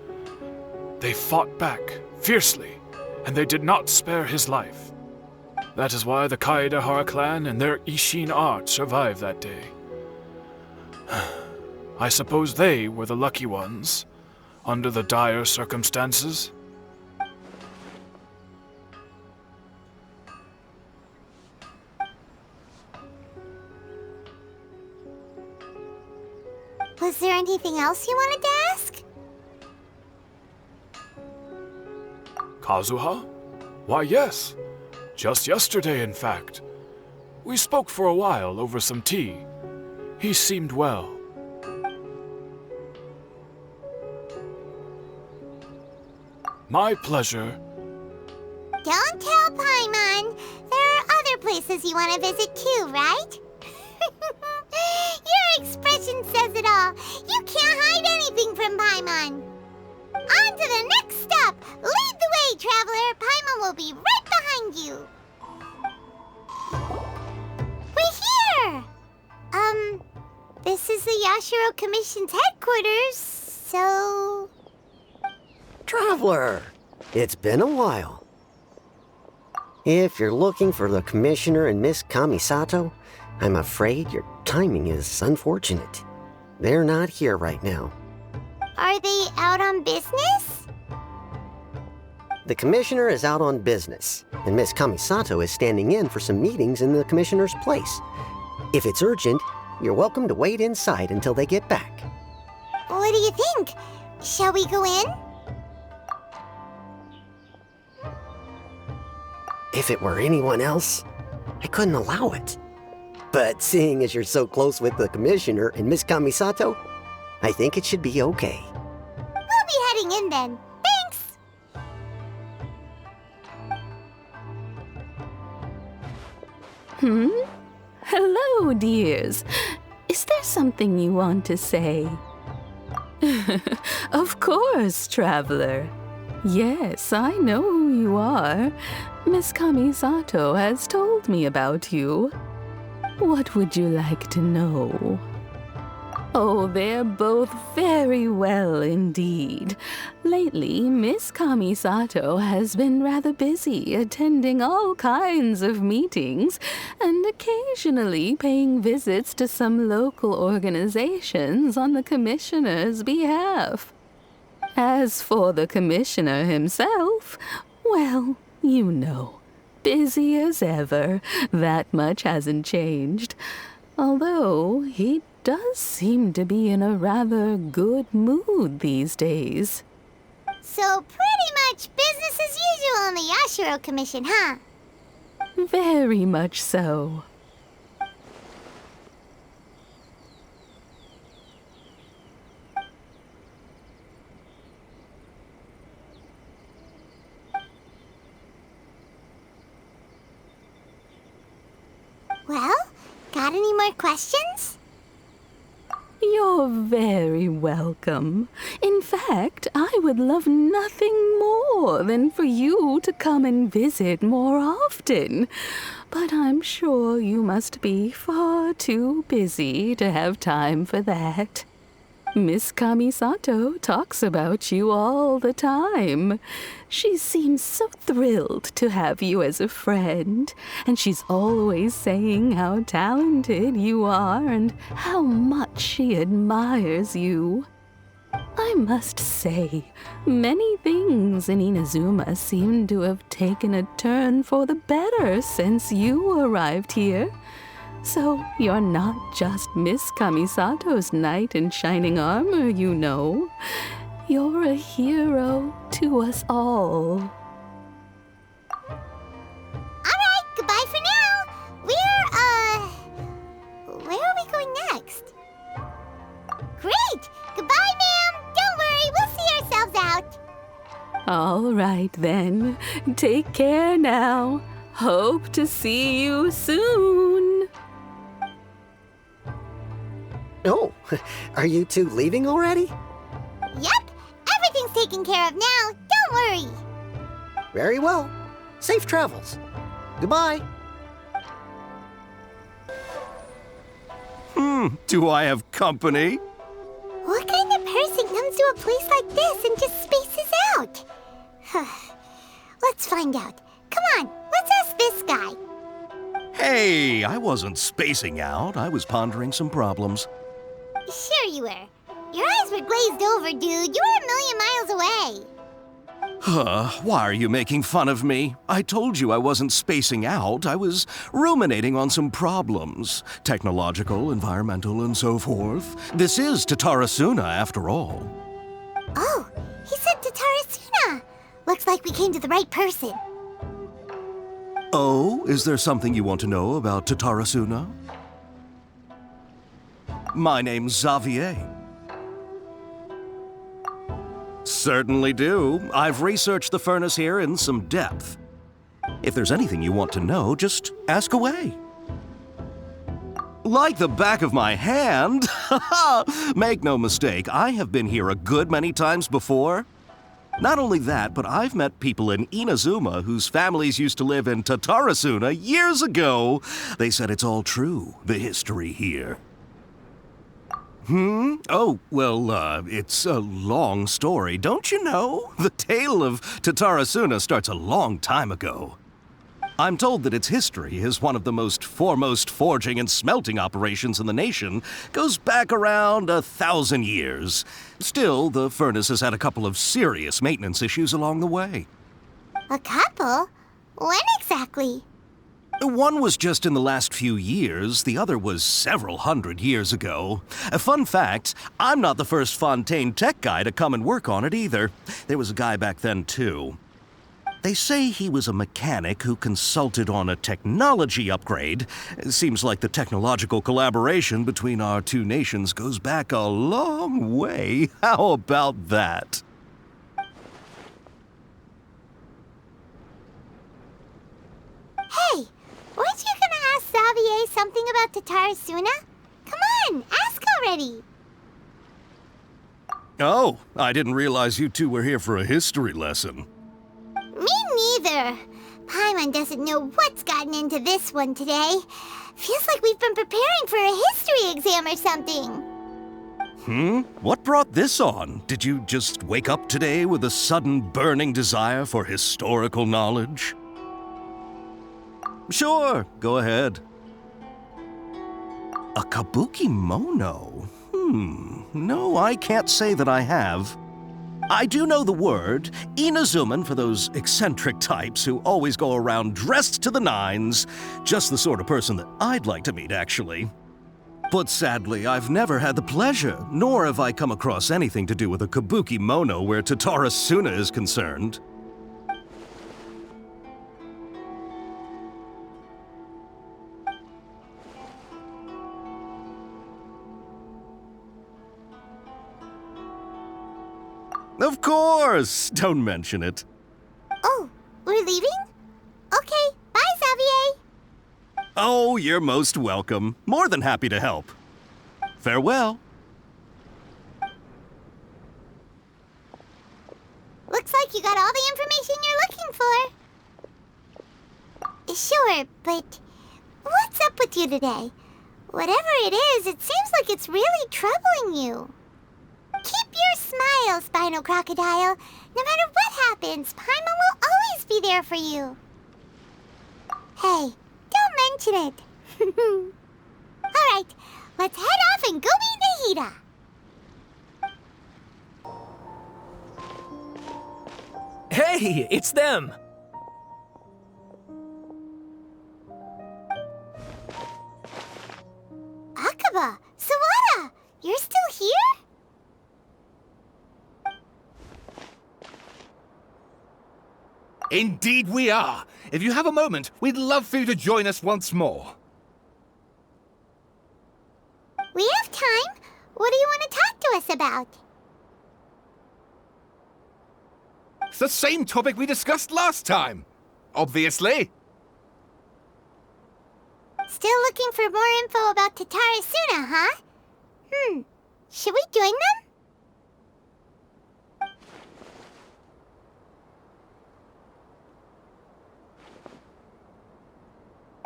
They fought back fiercely, and they did not spare his life. That is why the Kaedehara clan and their Ishin art survived that day. I suppose they were the lucky ones, under the dire circumstances. Was there anything else you wanted to ask? Kazuha? Why, yes. Just yesterday, in fact. We spoke for a while over some tea. He seemed well. My pleasure. Don't tell Paimon. There are other places you want to visit too, right? Your expression says it all. You can't hide anything from Paimon. On to the next stop. Lead the way, traveler. Paimon will be right behind you. We're here. This is the Yashiro Commission's headquarters, so... Traveler, it's been a while. If you're looking for the Commissioner and Miss Kamisato, I'm afraid your timing is unfortunate. They're not here right now. Are they out on business? The Commissioner is out on business, and Miss Kamisato is standing in for some meetings in the Commissioner's place. If it's urgent, you're welcome to wait inside until they get back. What do you think? Shall we go in? If it were anyone else, I couldn't allow it. But seeing as you're so close with the Commissioner and Miss Kamisato, I think it should be okay. We'll be heading in then. Thanks! Hello, dears. Is there something you want to say? Of course, traveler. Yes, I know who you are. Miss Kamisato has told me about you. What would you like to know? Oh, they're both very well indeed. Lately, Miss Kamisato has been rather busy attending all kinds of meetings and occasionally paying visits to some local organizations on the commissioner's behalf. As for the commissioner himself, well, you know, busy as ever. That much hasn't changed. Although he does seem to be in a rather good mood these days. So pretty much business as usual in the Yashiro Commission, huh? Very much so. Well, got any more questions? You're very welcome. In fact, I would love nothing more than for you to come and visit more often. But I'm sure you must be far too busy to have time for that. Miss Kamisato talks about you all the time. She seems so thrilled to have you as a friend, and she's always saying how talented you are and how much she admires you. I must say, many things in Inazuma seem to have taken a turn for the better since you arrived here. So you're not just Miss Kamisato's knight in shining armor, you know. You're a hero to us all. Alright, goodbye for now. Where are we going next? Great! Goodbye, ma'am! Don't worry, we'll see ourselves out. All right then. Take care now. Hope to see you soon. Oh, are you two leaving already? Yep, everything's taken care of now. Don't worry. Very well. Safe travels. Goodbye. Do I have company? What kind of person comes to a place like this and just spaces out? Let's find out. Come on, let's ask this guy. Hey, I wasn't spacing out. I was pondering some problems. Sure you were. Your eyes were glazed over, dude. You were a million miles away. Why are you making fun of me? I told you I wasn't spacing out. I was ruminating on some problems. Technological, environmental, and so forth. This is Tatarasuna, after all. Oh, he said Tatarasuna. Looks like we came to the right person. Oh, is there something you want to know about Tatarasuna? My name's Xavier. Certainly do. I've researched the furnace here in some depth. If there's anything you want to know, just ask away. Like the back of my hand? Make no mistake, I have been here a good many times before. Not only that, but I've met people in Inazuma whose families used to live in Tatarasuna years ago. They said it's all true, the history here. Oh, well, it's a long story, don't you know? The tale of Tatarasuna starts a long time ago. I'm told that its history is one of the most foremost forging and smelting operations in the nation, goes back around 1,000 years. Still, the furnace has had a couple of serious maintenance issues along the way. A couple? When exactly? One was just in the last few years, the other was several hundred years ago. A fun fact, I'm not the first Fontaine tech guy to come and work on it either. There was a guy back then too. They say he was a mechanic who consulted on a technology upgrade. It seems like the technological collaboration between our two nations goes back a long way. How about that? Hey, weren't you gonna ask about Tatarasuna? Come on, ask already. Oh, I didn't realize you two were here for a history lesson. Me neither. Paimon doesn't know what's gotten into this one today. Feels like we've been preparing for a history exam or something. What brought this on? Did you just wake up today with a sudden burning desire for historical knowledge? Sure, go ahead. A kabuki mono? No, I can't say that I have. I do know the word, Inazuman, for those eccentric types who always go around dressed to the nines. Just the sort of person that I'd like to meet, actually. But sadly, I've never had the pleasure, nor have I come across anything to do with a kabuki mono where Tatarasuna is concerned. Of course! Don't mention it. Oh, we're leaving? Okay, bye, Xavier. Oh, you're most welcome. More than happy to help. Farewell. Looks like you got all the information you're looking for. Sure, but what's up with you today? Whatever it is, it seems like it's really troubling you. Keep your smile, Spinal Crocodile. No matter what happens, Paimon will always be there for you. Hey, don't mention it. All right, let's head off and go meet Nahida. Hey, it's them! Akaba, Sawada, you're still here? Indeed we are. If you have a moment, we'd love for you to join us once more. We have time. What do you want to talk to us about? It's the same topic we discussed last time. Obviously. Still looking for more info about Tatarasuna, huh? Should we join them?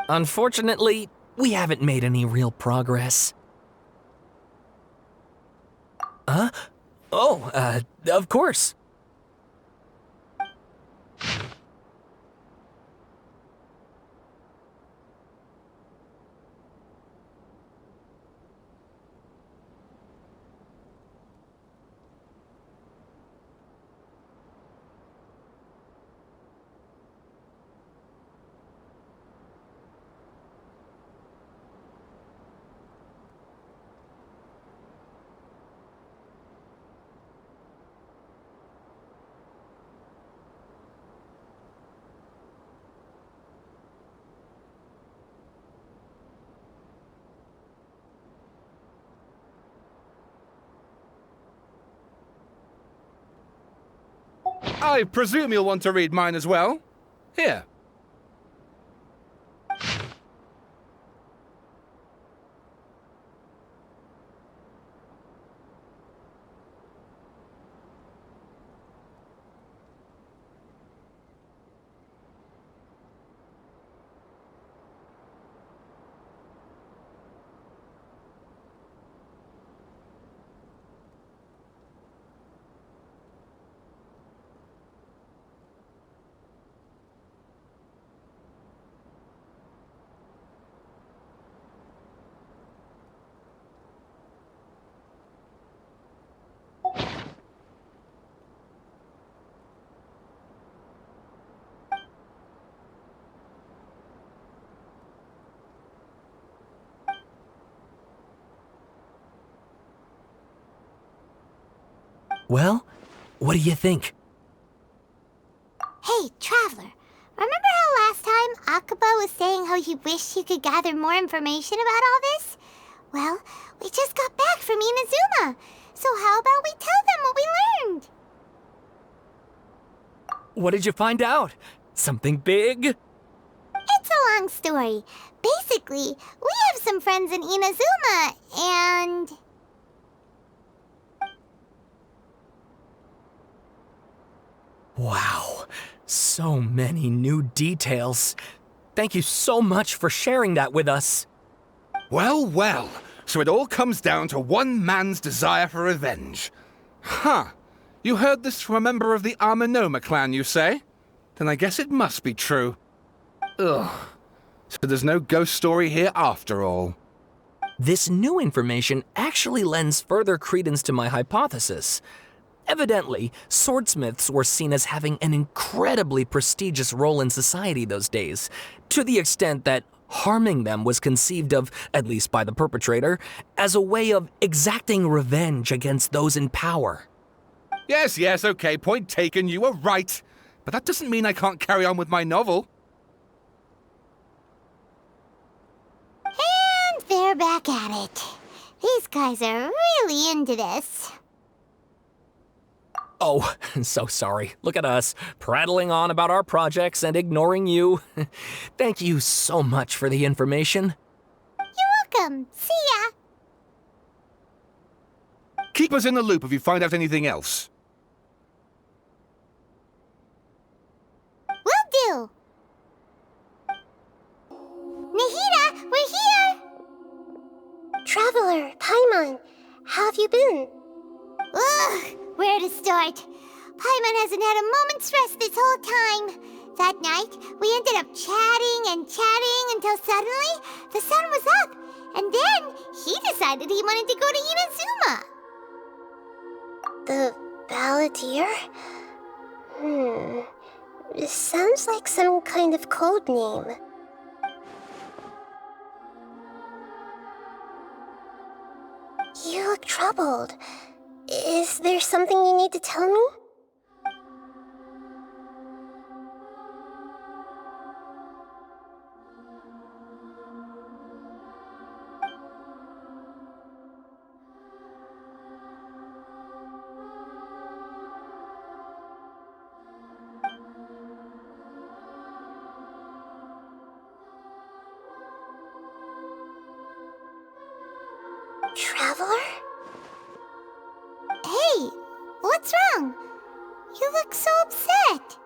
Unfortunately, we haven't made any real progress. Huh? Oh, of course. I presume you'll want to read mine as well. Here. Well, what do you think? Hey, Traveler. Remember how last time Akaba was saying how he wished he could gather more information about all this? Well, we just got back from Inazuma. So how about we tell them what we learned? What did you find out? Something big? It's a long long story. Basically, we have some friends in Inazuma, and... Wow, so many new details. Thank you so much for sharing that with us. Well, well. So it all comes down to one man's desire for revenge. Huh. You heard this from a member of the Aminoma clan, you say? Then I guess it must be true. Ugh. So there's no ghost story here after all. This new information actually lends further credence to my hypothesis. Evidently, swordsmiths were seen as having an incredibly prestigious role in society those days, to the extent that harming them was conceived of, at least by the perpetrator, as a way of exacting revenge against those in power. Yes, okay, point taken, you were right. But that doesn't mean I can't carry on with my novel. And they're back at it. These guys are really into this. Oh, so sorry. Look at us, prattling on about our projects and ignoring you. Thank you so much for the information. You're welcome. See ya. Keep us in the loop if you find out anything else. Will do. Nahida, we're here! Traveler, Paimon, how have you been? Ugh, where to start? Paimon hasn't had a moment's rest this whole time. That night, we ended up chatting and chatting until suddenly the sun was up. And then he decided he wanted to go to Inazuma. The Balladeer? It sounds like some kind of code name. You look troubled. Is there something you need to tell me? Traveler? Hey, what's wrong? You look so upset.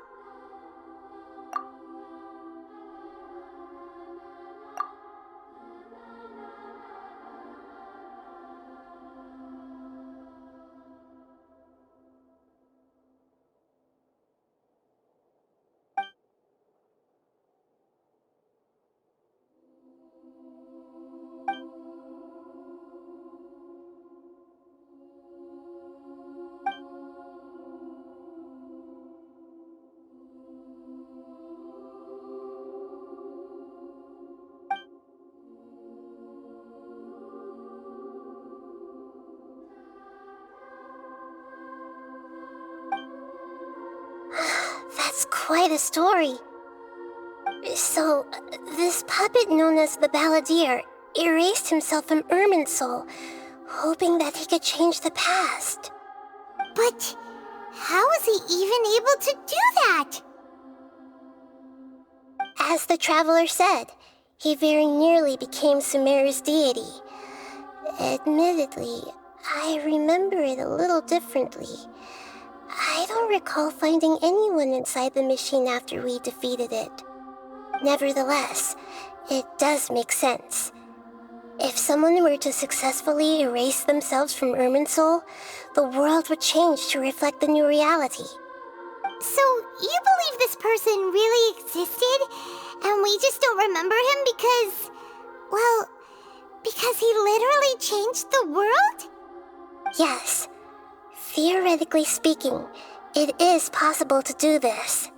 That's quite a story. So, this puppet known as the Balladeer erased himself from Irminsul, hoping that he could change the past. But how was he even able to do that? As the Traveler said, he very nearly became Sumeru's deity. Admittedly, I remember it a little differently. I don't recall finding anyone inside the machine after we defeated it. Nevertheless, it does make sense. If someone were to successfully erase themselves from Irminsul, the world would change to reflect the new reality. So, you believe this person really existed, and we just don't remember him because... well, because he literally changed the world? Yes. Theoretically speaking, it is possible to do this.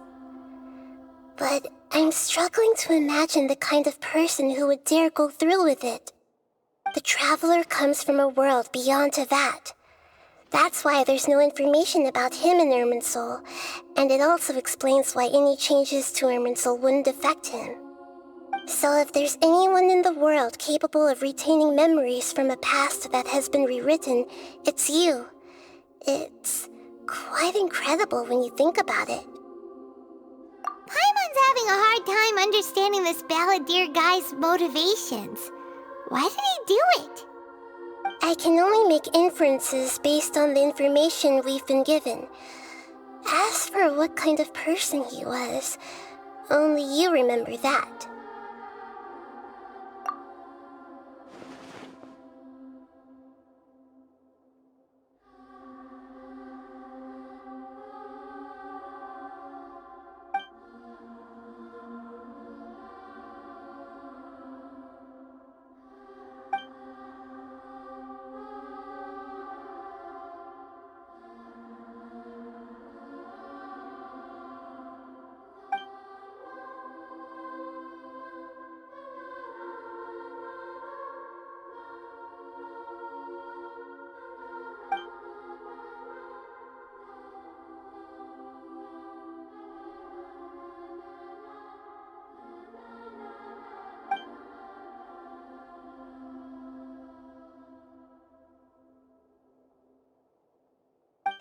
But I'm struggling to imagine the kind of person who would dare go through with it. The Traveler comes from a world beyond to that. That's why there's no information about him in Irminsul, and it also explains why any changes to Irminsul wouldn't affect him. So if there's anyone in the world capable of retaining memories from a past that has been rewritten, it's you. It's quite incredible when you think about it. Paimon's having a hard time understanding this balladeer guy's motivations. Why did he do it? I can only make inferences based on the information we've been given. As for what kind of person he was, only you remember that.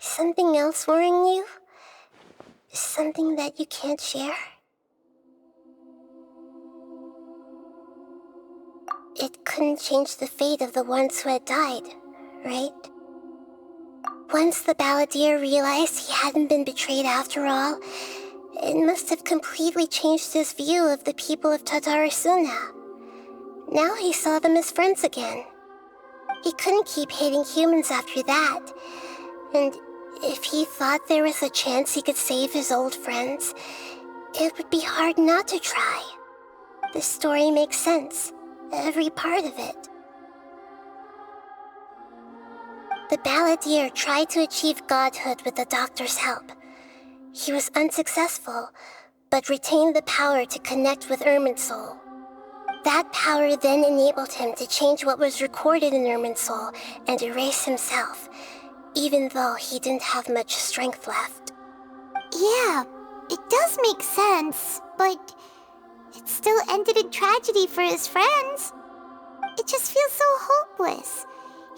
Something else worrying you? Something that you can't share? It couldn't change the fate of the ones who had died, right? Once the balladeer realized he hadn't been betrayed after all, it must have completely changed his view of the people of Tatarasuna. Now he saw them as friends again. He couldn't keep hating humans after that, and if he thought there was a chance he could save his old friends, it would be hard not to try. The story makes sense, every part of it. The balladeer tried to achieve godhood with the doctor's help. He was unsuccessful, but retained the power to connect with Irminsul. That power then enabled him to change what was recorded in Irminsul and erase himself, even though he didn't have much strength left. Yeah, it does make sense, but it still ended in tragedy for his friends. It just feels so hopeless.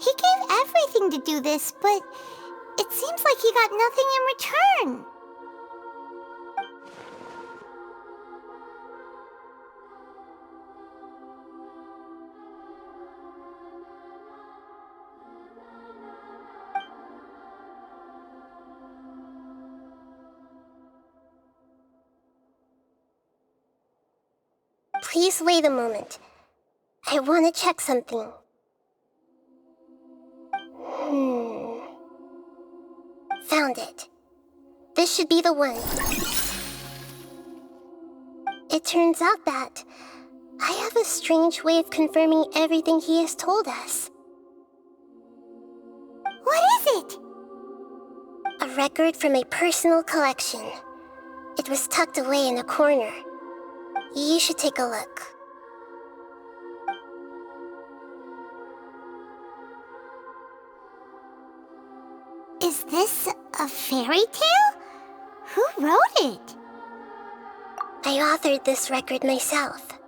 He gave everything to do this, but it seems like he got nothing in return. Please wait a moment. I want to check something. Found it. This should be the one. It turns out that I have a strange way of confirming everything he has told us. What is it? A record from a personal collection. It was tucked away in a corner. You should take a look. Is this a fairy tale? Who wrote it? I authored this record myself.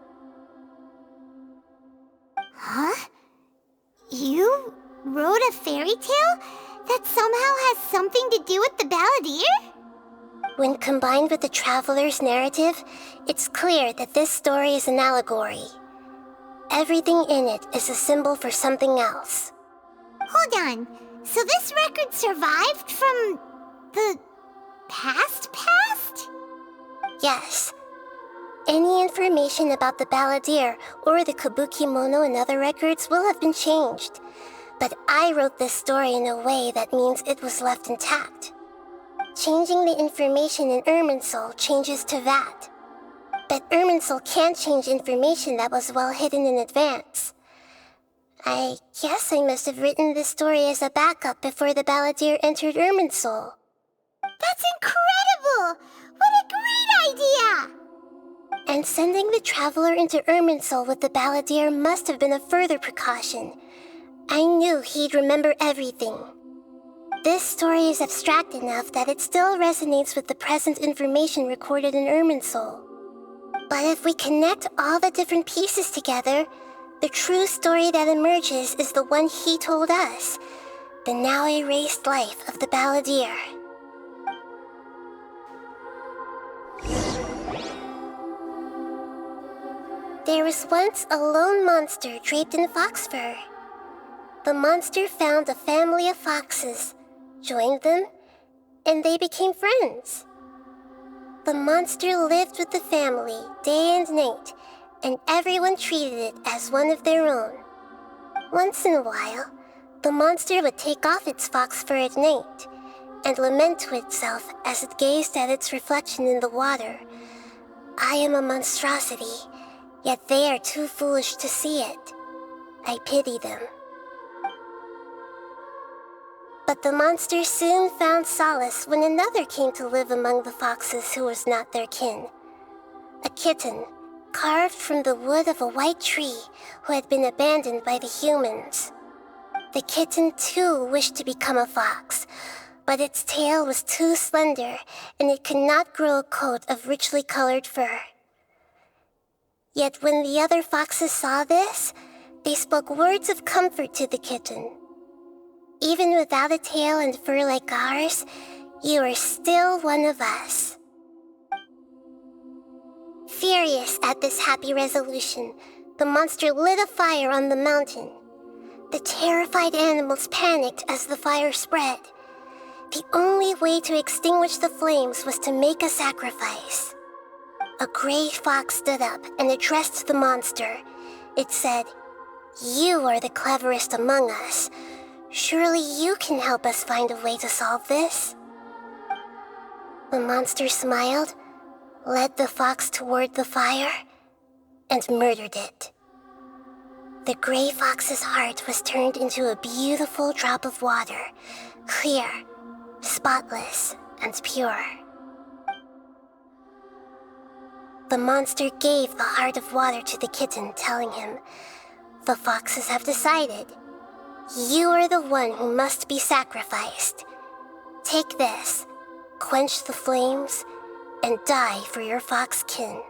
Huh? You wrote a fairy tale that somehow has something to do with the balladeer? When combined with the traveler's narrative, it's clear that this story is an allegory. Everything in it is a symbol for something else. Hold on. So this record survived from the past? Yes. Any information about the balladeer or the kabuki mono and other records will have been changed. But I wrote this story in a way that means it was left intact. Changing the information in Irminsul changes to that. But Irminsul can't change information that was well hidden in advance. I guess I must have written this story as a backup before the balladeer entered Irminsul. That's incredible! What a great idea! And sending the traveler into Irminsul with the balladeer must have been a further precaution. I knew he'd remember everything. This story is abstract enough that it still resonates with the present information recorded in Irminsul. But if we connect all the different pieces together, the true story that emerges is the one he told us, the now erased life of the balladeer. There was once a lone monster draped in fox fur. The monster found a family of foxes, joined them, and they became friends. The monster lived with the family day and night, and everyone treated it as one of their own. Once in a while, the monster would take off its fox fur at night and lament to itself as it gazed at its reflection in the water. I am a monstrosity, yet they are too foolish to see it. I pity them. But the monster soon found solace when another came to live among the foxes who was not their kin. A kitten, carved from the wood of a white tree who had been abandoned by the humans. The kitten too wished to become a fox, but its tail was too slender and it could not grow a coat of richly colored fur. Yet when the other foxes saw this, they spoke words of comfort to the kitten. Even without a tail and fur like ours, you are still one of us. Furious at this happy resolution, the monster lit a fire on the mountain. The terrified animals panicked as the fire spread. The only way to extinguish the flames was to make a sacrifice. A gray fox stood up and addressed the monster. It said, "You are the cleverest among us. Surely you can help us find a way to solve this." The monster smiled, led the fox toward the fire, and murdered it. The gray fox's heart was turned into a beautiful drop of water, clear, spotless, and pure. The monster gave the heart of water to the kitten, telling him, "The foxes have decided. You are the one who must be sacrificed. Take this, quench the flames, and die for your fox kin."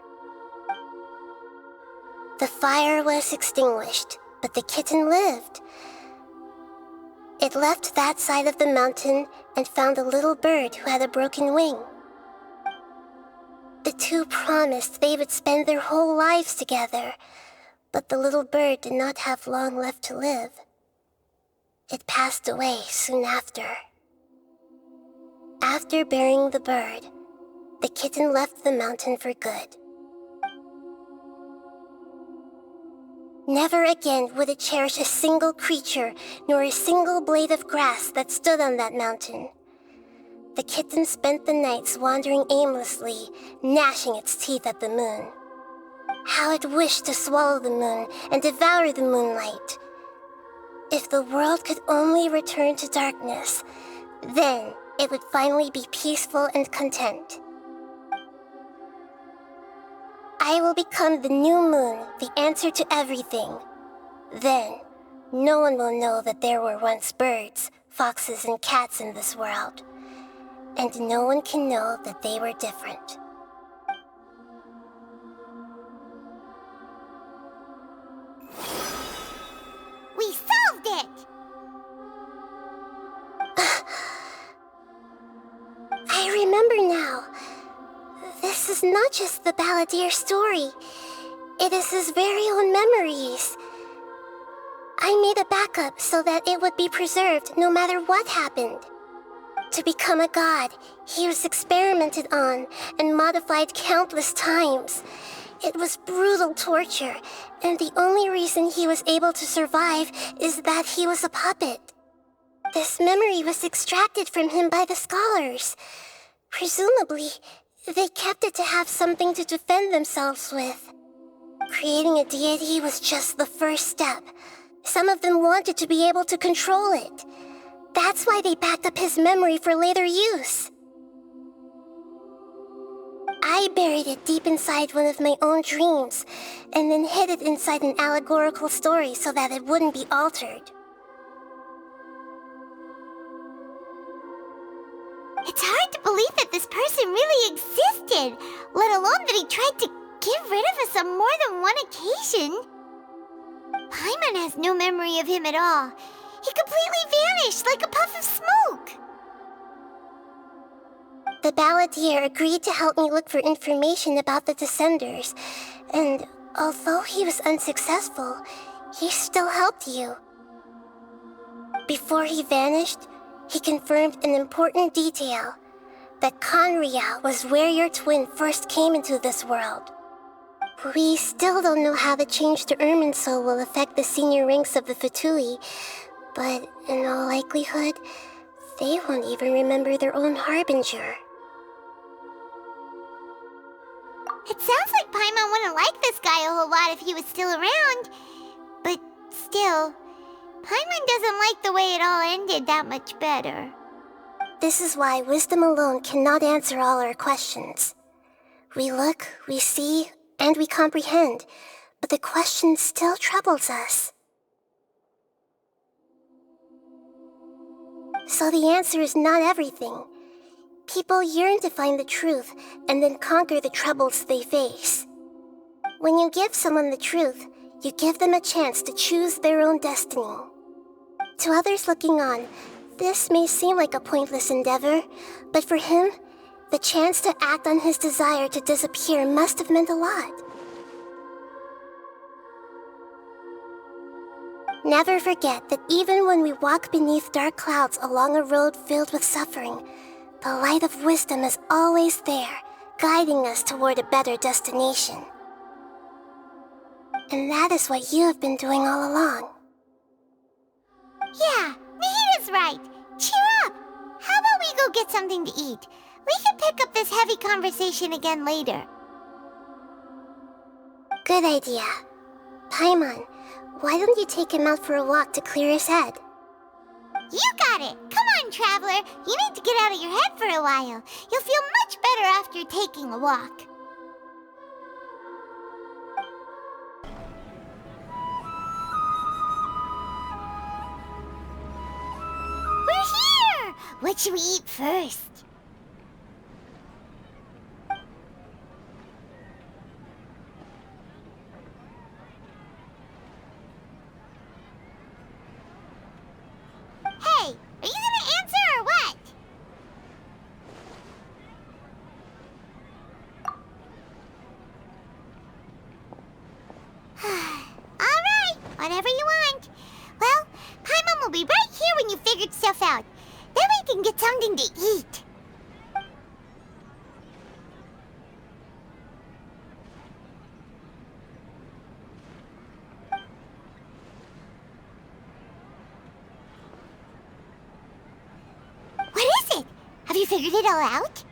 The fire was extinguished, but the kitten lived. It left that side of the mountain and found a little bird who had a broken wing. The two promised they would spend their whole lives together, but the little bird did not have long left to live. It passed away soon after. After burying the bird, the kitten left the mountain for good. Never again would it cherish a single creature nor a single blade of grass that stood on that mountain. The kitten spent the nights wandering aimlessly, gnashing its teeth at the moon. How it wished to swallow the moon and devour the moonlight. If the world could only return to darkness, then it would finally be peaceful and content. I will become the new moon, the answer to everything. Then, no one will know that there were once birds, foxes, and cats in this world. And no one can know that they were different. We solved it! I remember now. This is not just the Balladeer story. It is his very own memories. I made a backup so that it would be preserved no matter what happened. To become a god, he was experimented on and modified countless times. It was brutal torture, and the only reason he was able to survive is that he was a puppet. This memory was extracted from him by the scholars. Presumably, they kept it to have something to defend themselves with. Creating a deity was just the first step. Some of them wanted to be able to control it. That's why they backed up his memory for later use. I buried it deep inside one of my own dreams, and then hid it inside an allegorical story so that it wouldn't be altered. It's hard to believe that this person really existed, let alone that he tried to get rid of us on more than one occasion. Paimon has no memory of him at all. He completely vanished like a puff of smoke. The Balladeer agreed to help me look for information about the Descenders, and Although he was unsuccessful, he still helped you. Before he vanished, he confirmed an important detail, that Conria was where your twin first came into this world. We still don't know how the change to Irminsul will affect the senior ranks of the Fatui, but in all likelihood, they won't even remember their own Harbinger. It sounds like Paimon wouldn't like this guy a whole lot if he was still around. But still, Paimon doesn't like the way it all ended that much better. This is why wisdom alone cannot answer all our questions. We look, we see, and we comprehend, but the question still troubles us. So the answer is not everything. People yearn to find the truth and then conquer the troubles they face. When you give someone the truth, you give them a chance to choose their own destiny. To others looking on, this may seem like a pointless endeavor, but for him, the chance to act on his desire to disappear must have meant a lot. Never forget that even when we walk beneath dark clouds along a road filled with suffering, the light of wisdom is always there, guiding us toward a better destination. And that is what you have been doing all along. Yeah, Mihida's right. Cheer up! How about we go get something to eat? We can pick up this heavy conversation again later. Good idea. Paimon, why don't you take him out for a walk to clear his head? You got it! Come on, Traveler! You need to get out of your head for a while. You'll feel much better after taking a walk. We're here! What should we eat first? Hey, are you gonna answer or what? Alright, whatever you want. Well, Paimon will be right here when you figured stuff out. Then we can get something to eat. What is it? Have you figured it all out?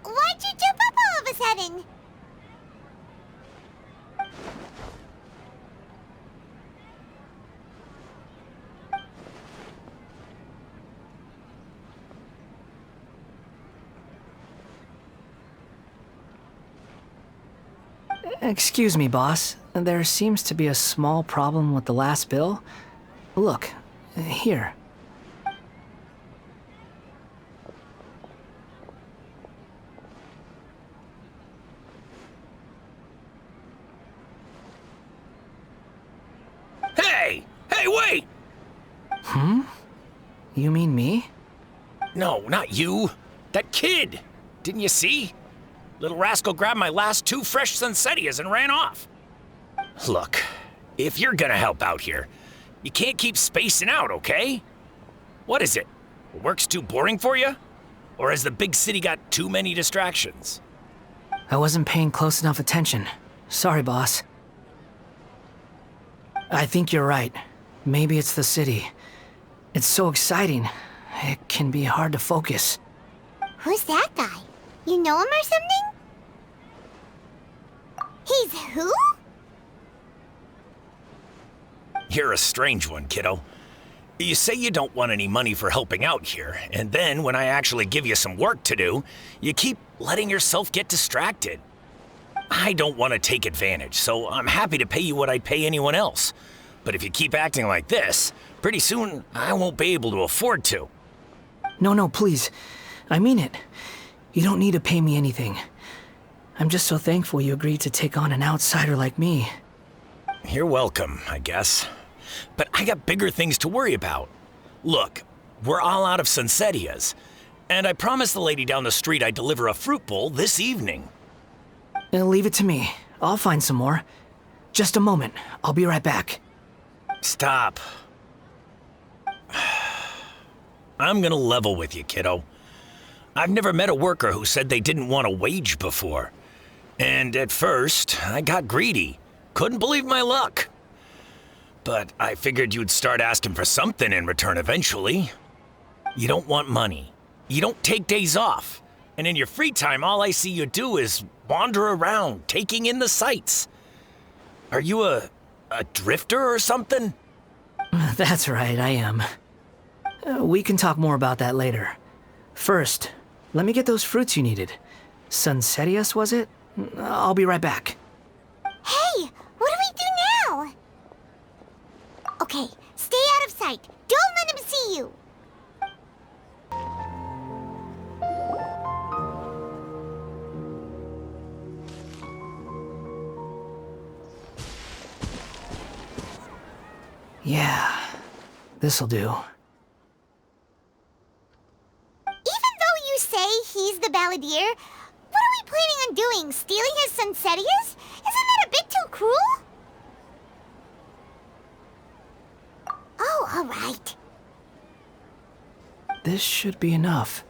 Why'd you jump up all of a sudden? Excuse me, boss. There seems to be a small problem with the last bill. Look, here. Hey! Hey, wait! You mean me? No, not you. That kid! Didn't you see? Little rascal grabbed my last 2 fresh Sunsetias and ran off. Look, if you're gonna help out here, you can't keep spacing out, okay? What is it? Work's too boring for you? Or has the big city got too many distractions? I wasn't paying close enough attention. Sorry, boss. I think you're right. Maybe it's the city. It's so exciting. It can be hard to focus. Who's that guy? You know him or something? He's who? You're a strange one, kiddo. You say you don't want any money for helping out here, and then when I actually give you some work to do, you keep letting yourself get distracted. I don't want to take advantage, so I'm happy to pay you what I'd pay anyone else. But if you keep acting like this, pretty soon I won't be able to afford to. No, please. I mean it. You don't need to pay me anything. I'm just so thankful you agreed to take on an outsider like me. You're welcome, I guess. But I got bigger things to worry about. Look, we're all out of Sunsetias, and I promised the lady down the street I'd deliver a fruit bowl this evening. Leave it to me. I'll find some more. Just a moment. I'll be right back. Stop. I'm gonna level with you, kiddo. I've never met a worker who said they didn't want a wage before. And at first, I got greedy. Couldn't believe my luck. But I figured you'd start asking for something in return eventually. You don't want money. You don't take days off. And in your free time, all I see you do is wander around, taking in the sights. Are you a drifter or something? That's right, I am. We can talk more about that later. First, let me get those fruits you needed. Sunsetias, was it? I'll be right back. Hey, what do we do now? Okay, stay out of sight. Don't let him see you. Yeah, this'll do. Even though you say he's the balladeer, what are we planning on doing? Stealing his Sunsetias? Isn't that a bit too cruel? Oh, all right. This should be enough.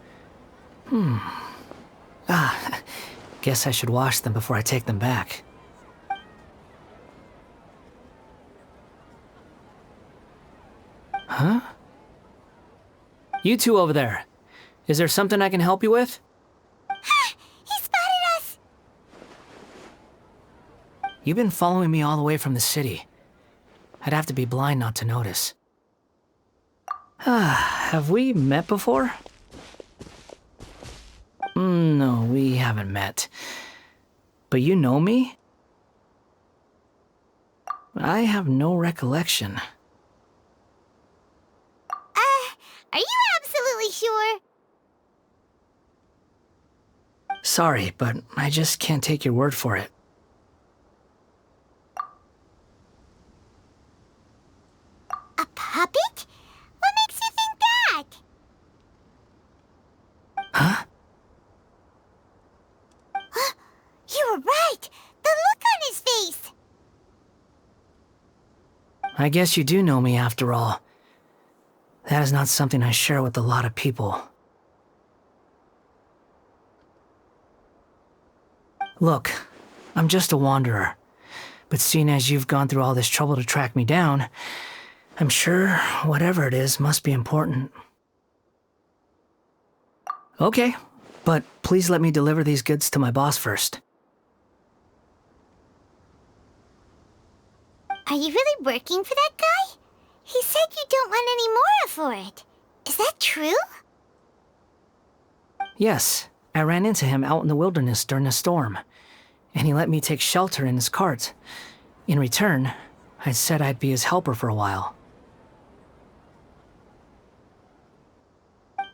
Guess I should wash them before I take them back. Huh? You two over there. Is there something I can help you with? He spotted us! You've been following me all the way from the city. I'd have to be blind not to notice. Have we met before? No, we haven't met. But you know me? I have no recollection. Are you absolutely sure? Sorry, but I just can't take your word for it. A puppet? What makes you think that? Huh? You were right! The look on his face! I guess you do know me after all. That is not something I share with a lot of people. Look, I'm just a wanderer. But seeing as you've gone through all this trouble to track me down, I'm sure whatever it is must be important. Okay, but please let me deliver these goods to my boss first. Are you really working for that guy? He said you don't want any more for it. Is that true? Yes, I ran into him out in the wilderness during a storm, and he let me take shelter in his cart. In return, I said I'd be his helper for a while.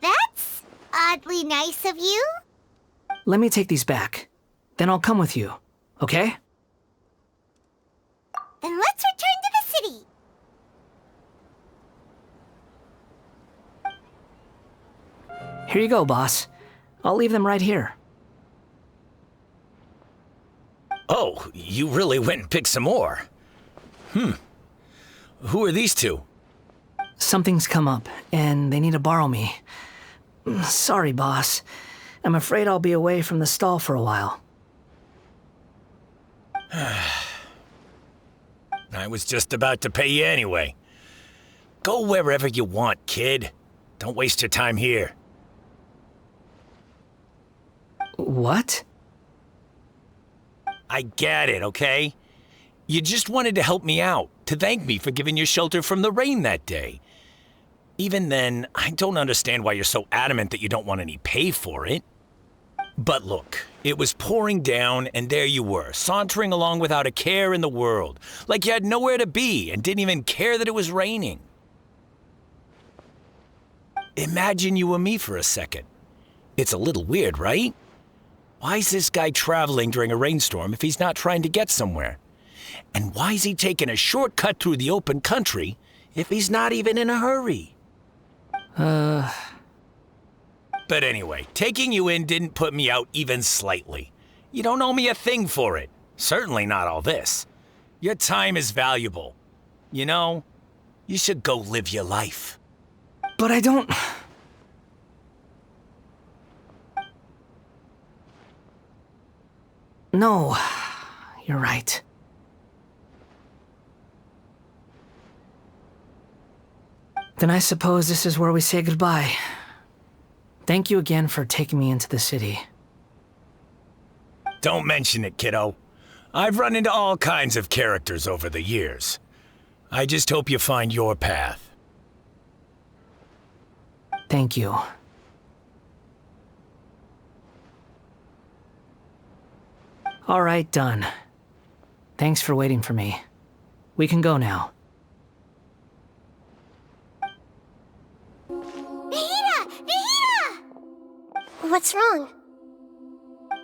That's oddly nice of you. Let me take these back. Then I'll come with you, okay? Then let's return to the city. Here you go, boss. I'll leave them right here. Oh, you really went and picked some more. Who are these two? Something's come up, and they need to borrow me. Sorry, boss. I'm afraid I'll be away from the stall for a while. I was just about to pay you anyway. Go wherever you want, kid. Don't waste your time here. What? I get it, okay? You just wanted to help me out, to thank me for giving you shelter from the rain that day. Even then, I don't understand why you're so adamant that you don't want any pay for it. But look, it was pouring down, and there you were, sauntering along without a care in the world, like you had nowhere to be and didn't even care that it was raining. Imagine you were me for a second. It's a little weird, right? Why is this guy traveling during a rainstorm if he's not trying to get somewhere? And why is he taking a shortcut through the open country if he's not even in a hurry? But anyway, taking you in didn't put me out even slightly. You don't owe me a thing for it. Certainly not all this. Your time is valuable. You know, you should go live your life. But I don't... No, you're right. Then I suppose this is where we say goodbye. Thank you again for taking me into the city. Don't mention it, kiddo. I've run into all kinds of characters over the years. I just hope you find your path. Thank you. All right, done. Thanks for waiting for me. We can go now. Nahida! Nahida! What's wrong?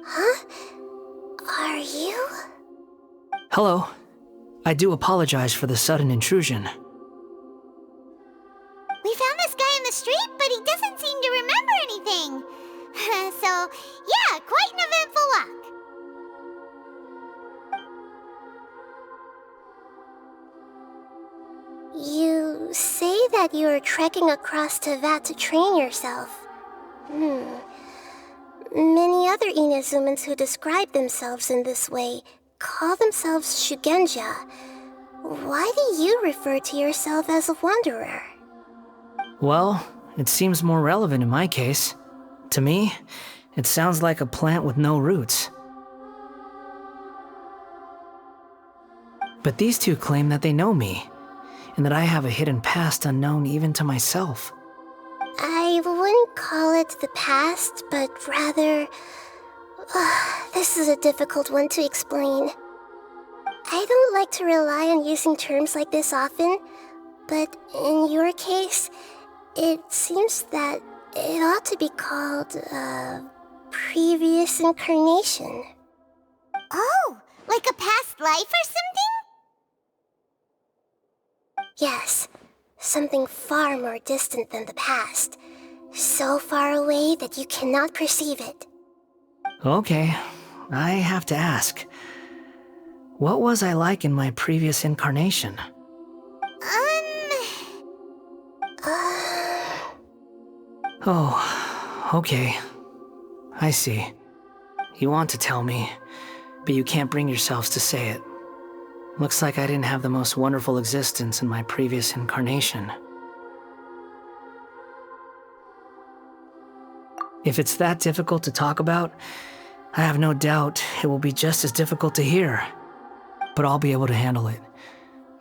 Huh? Are you? Hello. I do apologize for the sudden intrusion. We found this guy in the street, but he doesn't seem to remember anything. So, yeah, quite an eventful walk. You say that you are trekking across Tevat to train yourself. Many other Inazumans who describe themselves in this way call themselves Shugenja. Why do you refer to yourself as a wanderer? Well, it seems more relevant in my case. To me, it sounds like a plant with no roots. But these two claim that they know me, and that I have a hidden past unknown even to myself. I wouldn't call it the past, but rather... this is a difficult one to explain. I don't like to rely on using terms like this often, but in your case, it seems that it ought to be called, previous incarnation. Oh, like a past life or something? Yes, something far more distant than the past. So far away that you cannot perceive it. Okay, I have to ask. What was I like in my previous incarnation? Oh, okay. I see. You want to tell me, but you can't bring yourselves to say it. Looks like I didn't have the most wonderful existence in my previous incarnation. If it's that difficult to talk about, I have no doubt it will be just as difficult to hear. But I'll be able to handle it.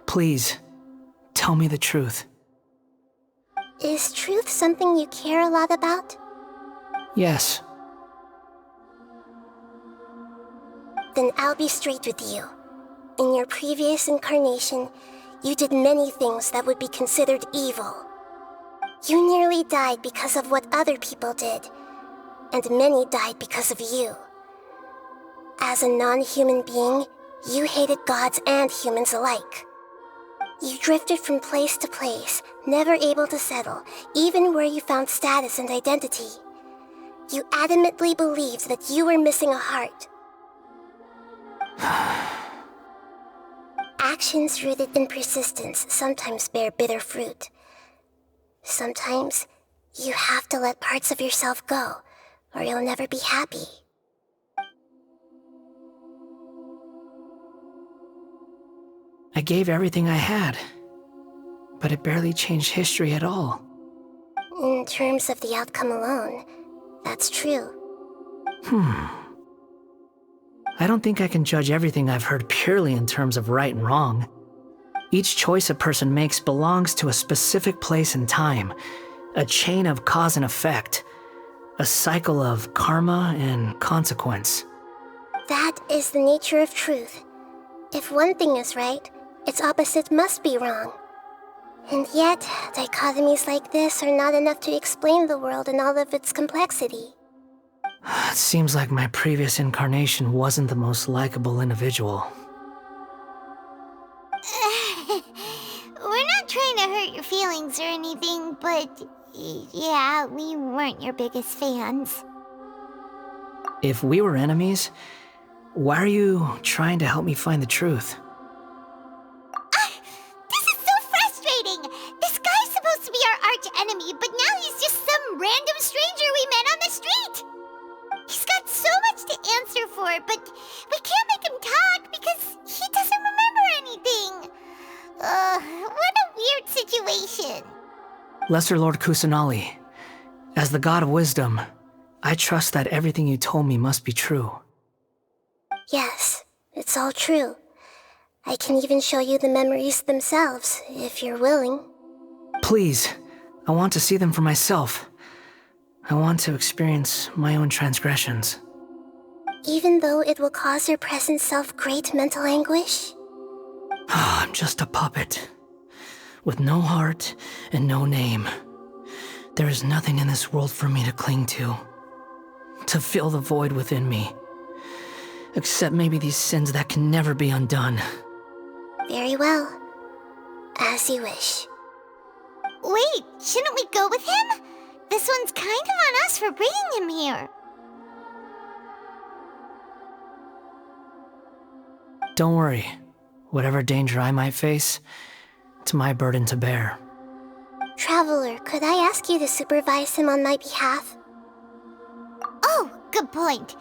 Please, tell me the truth. Is truth something you care a lot about? Yes. Then I'll be straight with you. In your previous incarnation, you did many things that would be considered evil. You nearly died because of what other people did, and many died because of you. As a non-human being, you hated gods and humans alike. You drifted from place to place, never able to settle, even where you found status and identity. You adamantly believed that you were missing a heart. Actions rooted in persistence sometimes bear bitter fruit. Sometimes, you have to let parts of yourself go, or you'll never be happy. I gave everything I had, but it barely changed history at all. In terms of the outcome alone, that's true. I don't think I can judge everything I've heard purely in terms of right and wrong. Each choice a person makes belongs to a specific place and time, a chain of cause and effect. A cycle of karma and consequence. That is the nature of truth. If one thing is right, its opposite must be wrong. And yet, dichotomies like this are not enough to explain the world in all of its complexity. It seems like my previous incarnation wasn't the most likable individual. We're not trying to hurt your feelings or anything, but yeah, we weren't your biggest fans. If we were enemies, why are you trying to help me find the truth? This is so frustrating! This guy's supposed to be our arch enemy, but now he's just some random stranger we met on the street! He's got so much to answer for, but we can't make him talk because he doesn't remember anything. What a weird situation. Lesser Lord Kusanali, as the God of wisdom, I trust that everything you told me must be true. Yes, it's all true. I can even show you the memories themselves, if you're willing. Please, I want to see them for myself. I want to experience my own transgressions. Even though it will cause your present self great mental anguish? I'm just a puppet, with no heart and no name. There is nothing in this world for me to cling to fill the void within me. Except maybe these sins that can never be undone. Very well. As you wish. Wait, shouldn't we go with him? This one's kind of on us for bringing him here. Don't worry. Whatever danger I might face, it's my burden to bear. Traveler, could I ask you to supervise him on my behalf? Oh, good point.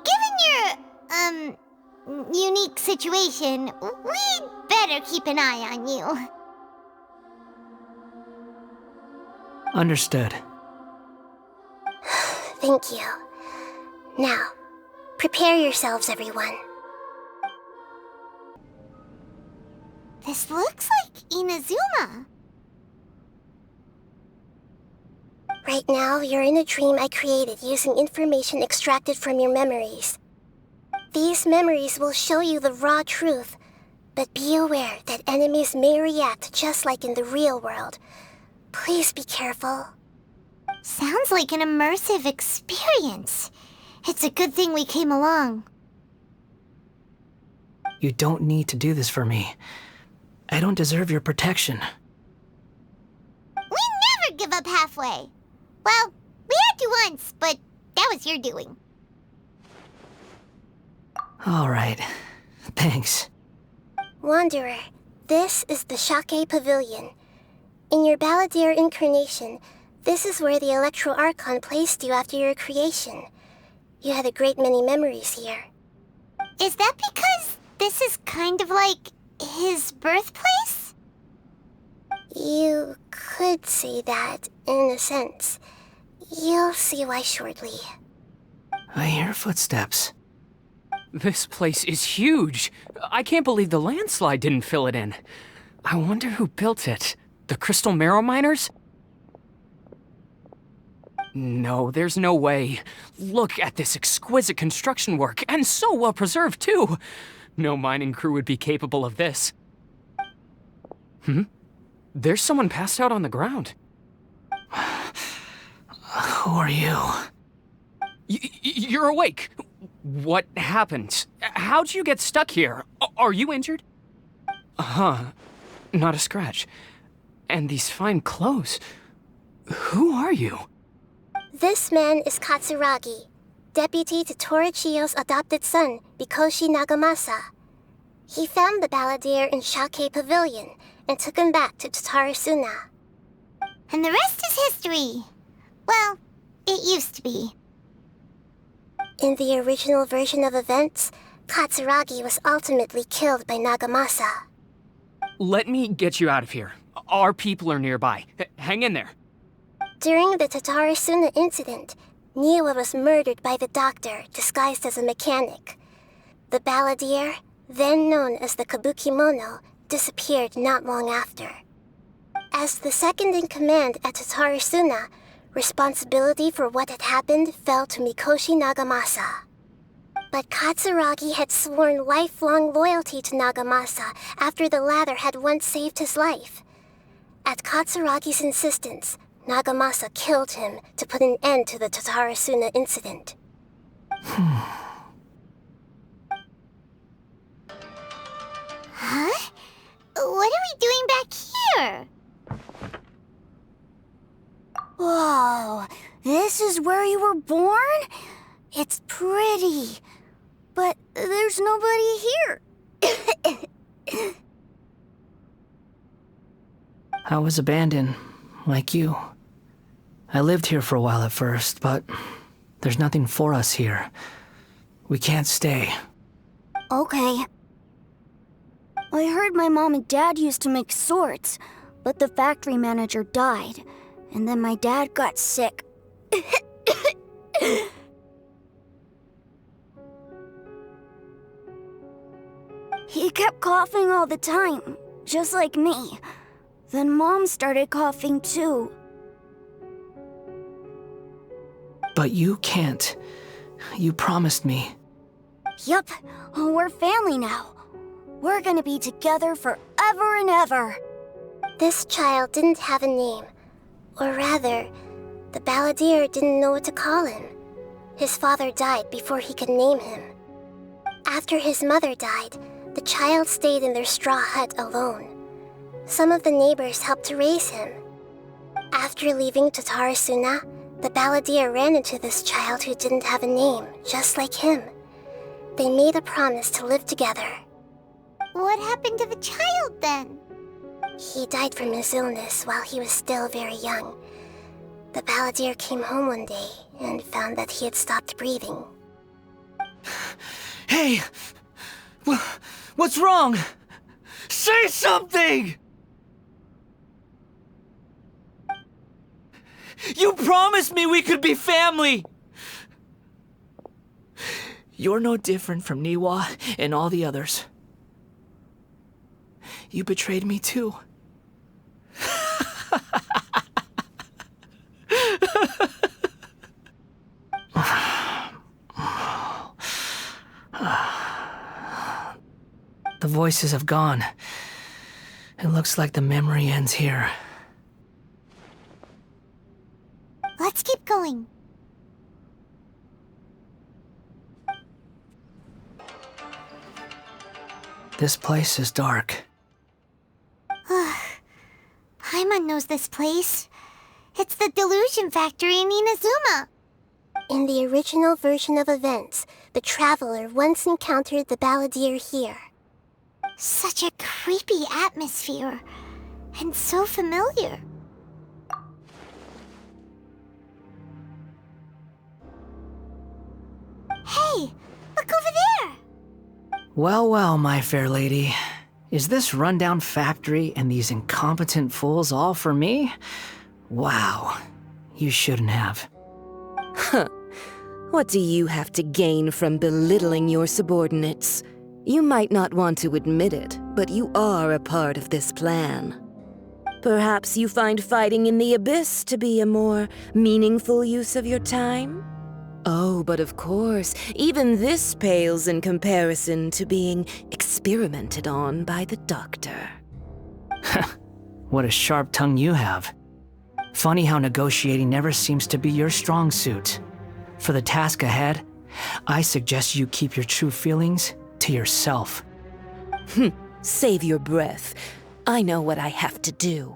Given your, unique situation, we'd better keep an eye on you. Understood. Thank you. Now, prepare yourselves, everyone. This looks like Inazuma. Right now, you're in a dream I created using information extracted from your memories. These memories will show you the raw truth, but be aware that enemies may react just like in the real world. Please be careful. Sounds like an immersive experience. It's a good thing we came along. You don't need to do this for me. I don't deserve your protection. We never give up halfway. Well, we had to once, but that was your doing. All right. Thanks. Wanderer, this is the Shake Pavilion. In your Balladeer incarnation, this is where the Electro Archon placed you after your creation. You had a great many memories here. Is that because this is kind of like his birthplace? You could say that, in a sense. You'll see why shortly. I hear footsteps. This place is huge. I can't believe the landslide didn't fill it in. I wonder who built it. The Crystal Marrow Miners? No, there's no way. Look at this exquisite construction work, and so well preserved, too. No mining crew would be capable of this. There's someone passed out on the ground. Who are you? You're awake. What happened? How'd you get stuck here? Are you injured? Not a scratch. And these fine clothes. Who are you? This man is Katsuragi, deputy to Torichiyo's adopted son, Bikoshi Nagamasa. He found the Balladeer in Shake Pavilion and took him back to Tatarasuna. And the rest is history. Well, it used to be. In the original version of events, Katsuragi was ultimately killed by Nagamasa. Let me get you out of here. Our people are nearby. Hang in there. During the Tatarasuna incident, Niwa was murdered by the doctor disguised as a mechanic. The Balladeer, then known as the Kabukimono, disappeared not long after. As the second in command at Tatarasuna, Responsibility for what had happened fell to Mikoshi Nagamasa. But Katsuragi had sworn lifelong loyalty to Nagamasa after the latter had once saved his life. At Katsuragi's insistence, Nagamasa killed him to put an end to the Tatarasuna incident. Huh? What are we doing back here? Whoa, this is where you were born? It's pretty, but there's nobody here. I was abandoned, like you. I lived here for a while at first, but there's nothing for us here. We can't stay. Okay. I heard my mom and dad used to make swords, but the factory manager died, and then my dad got sick. He kept coughing all the time, just like me. Then Mom started coughing too. But you can't. You promised me. Yup, we're family now. We're gonna be together forever and ever. This child didn't have a name. Or rather, the balladeer didn't know what to call him. His father died before he could name him. After his mother died, the child stayed in their straw hut alone. Some of the neighbors helped to raise him. After leaving Tatarasuna, the balladeer ran into this child who didn't have a name, just like him. They made a promise to live together. What happened to the child then? He died from his illness while he was still very young. The balladeer came home one day and found that he had stopped breathing. Hey! What's wrong? Say something! You promised me we could be family! You're no different from Niwa and all the others. You betrayed me too. The voices have gone. It looks like the memory ends here. Let's keep going. This place is dark. Paimon knows this place. It's the delusion factory in Inazuma. In the original version of events, the traveler once encountered the balladeer here. Such a creepy atmosphere, and so familiar. Hey, look over there! Well, well, my fair lady. Is this rundown factory and these incompetent fools all for me? Wow, you shouldn't have. Huh. What do you have to gain from belittling your subordinates? You might not want to admit it, but you are a part of this plan. Perhaps you find fighting in the abyss to be a more meaningful use of your time? Oh, but of course, even this pales in comparison to being experimented on by the doctor. What a sharp tongue you have. Funny how negotiating never seems to be your strong suit. For the task ahead, I suggest you keep your true feelings to yourself. Save your breath. I know what I have to do.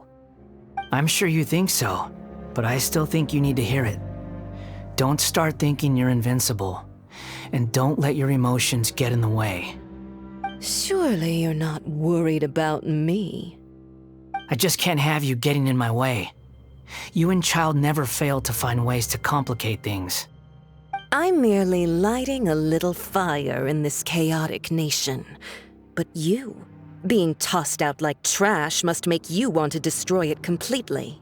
I'm sure you think so, but I still think you need to hear it. Don't start thinking you're invincible, and don't let your emotions get in the way. Surely you're not worried about me. I just can't have you getting in my way. You and Child never fail to find ways to complicate things. I'm merely lighting a little fire in this chaotic nation. But you, being tossed out like trash, must make you want to destroy it completely.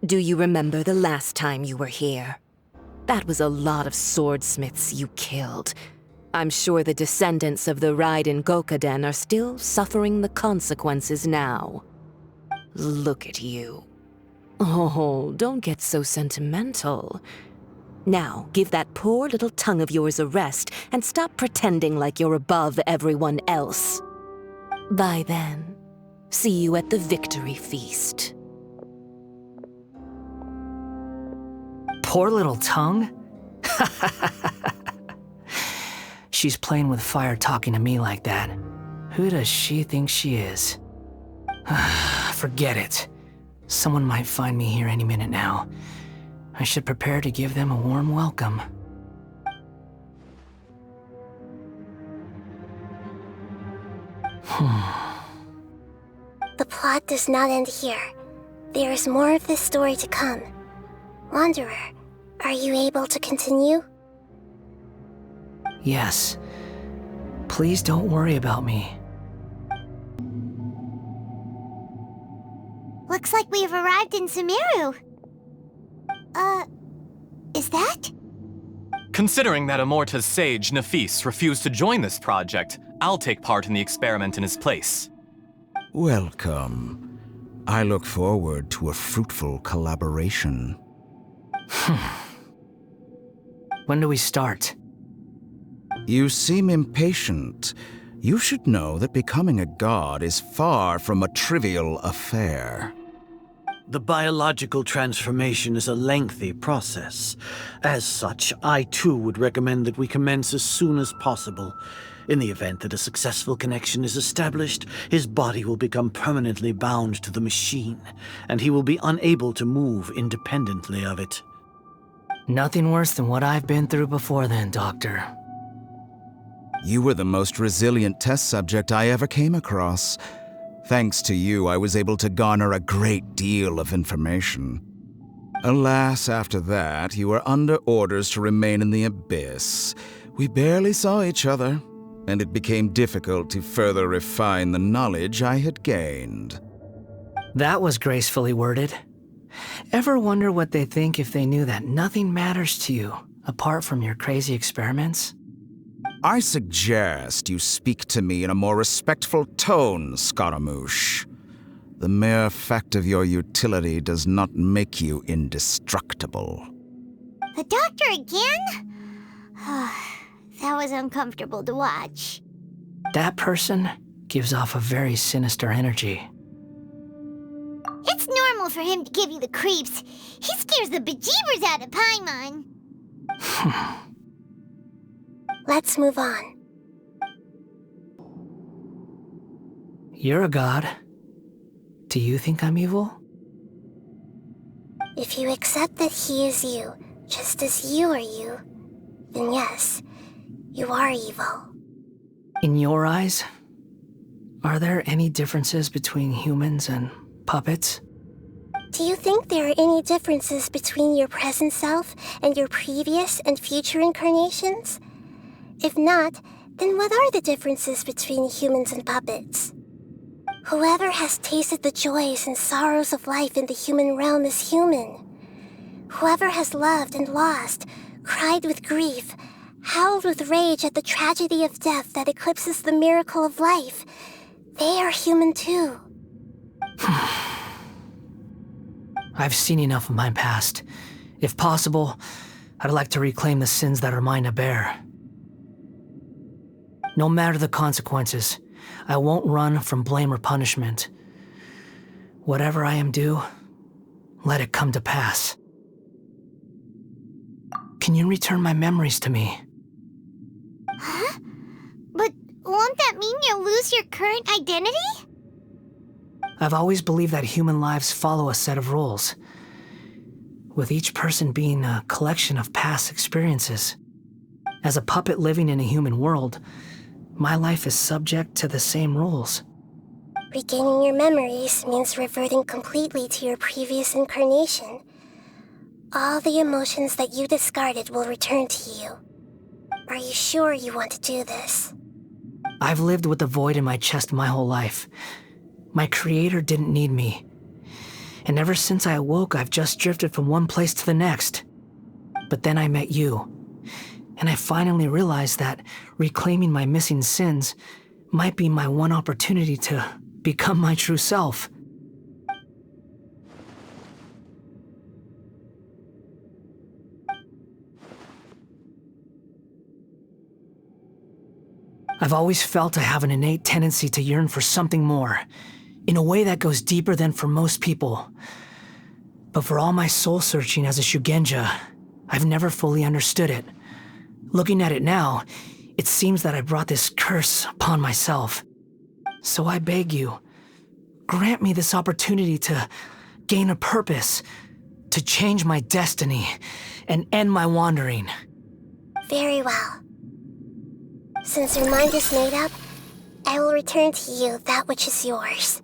Do you remember the last time you were here? That was a lot of swordsmiths you killed. I'm sure the descendants of the Raiden Gokaden are still suffering the consequences now. Look at you. Oh, don't get so sentimental. Now, give that poor little tongue of yours a rest and stop pretending like you're above everyone else. Bye then. See you at the victory feast. Poor little tongue? She's playing with fire talking to me like that. Who does she think she is? Forget it. Someone might find me here any minute now. I should prepare to give them a warm welcome. The plot does not end here. There is more of this story to come. Wanderer, are you able to continue? Yes. Please don't worry about me. Looks like we've arrived in Sumeru. Is that? Considering that Amorta's sage, Nafis, refused to join this project, I'll take part in the experiment in his place. Welcome. I look forward to a fruitful collaboration. When do we start? You seem impatient. You should know that becoming a god is far from a trivial affair. The biological transformation is a lengthy process. As such, I too would recommend that we commence as soon as possible. In the event that a successful connection is established, his body will become permanently bound to the machine, and he will be unable to move independently of it. Nothing worse than what I've been through before then, Doctor. You were the most resilient test subject I ever came across. Thanks to you, I was able to garner a great deal of information. Alas, after that, you were under orders to remain in the Abyss. We barely saw each other, and it became difficult to further refine the knowledge I had gained. That was gracefully worded. Ever wonder what they think if they knew that nothing matters to you, apart from your crazy experiments? I suggest you speak to me in a more respectful tone, Scaramouche. The mere fact of your utility does not make you indestructible. The doctor again? That was uncomfortable to watch. That person gives off a very sinister energy. It's normal for him to give you the creeps. He scares the bejeebers out of Paimon. Let's move on. You're a god. Do you think I'm evil? If you accept that he is you, just as you are you, then yes, you are evil. In your eyes, are there any differences between humans and puppets? Do you think there are any differences between your present self and your previous and future incarnations? If not, then what are the differences between humans and puppets? Whoever has tasted the joys and sorrows of life in the human realm is human. Whoever has loved and lost, cried with grief, howled with rage at the tragedy of death that eclipses the miracle of life, they are human too. I've seen enough of my past. If possible, I'd like to reclaim the sins that are mine to bear. No matter the consequences, I won't run from blame or punishment. Whatever I am due, let it come to pass. Can you return my memories to me? Huh? But won't that mean you'll lose your current identity? I've always believed that human lives follow a set of rules, with each person being a collection of past experiences. As a puppet living in a human world, my life is subject to the same rules. Regaining your memories means reverting completely to your previous incarnation. All the emotions that you discarded will return to you. Are you sure you want to do this? I've lived with the void in my chest my whole life. My creator didn't need me. And ever since I awoke, I've just drifted from one place to the next. But then I met you. And I finally realized that reclaiming my missing sins might be my one opportunity to become my true self. I've always felt I have an innate tendency to yearn for something more, in a way that goes deeper than for most people. But for all my soul-searching as a Shugenja, I've never fully understood it. Looking at it now, it seems that I brought this curse upon myself. So I beg you, grant me this opportunity to gain a purpose, to change my destiny, and end my wandering. Very well. Since your mind is made up, I will return to you that which is yours.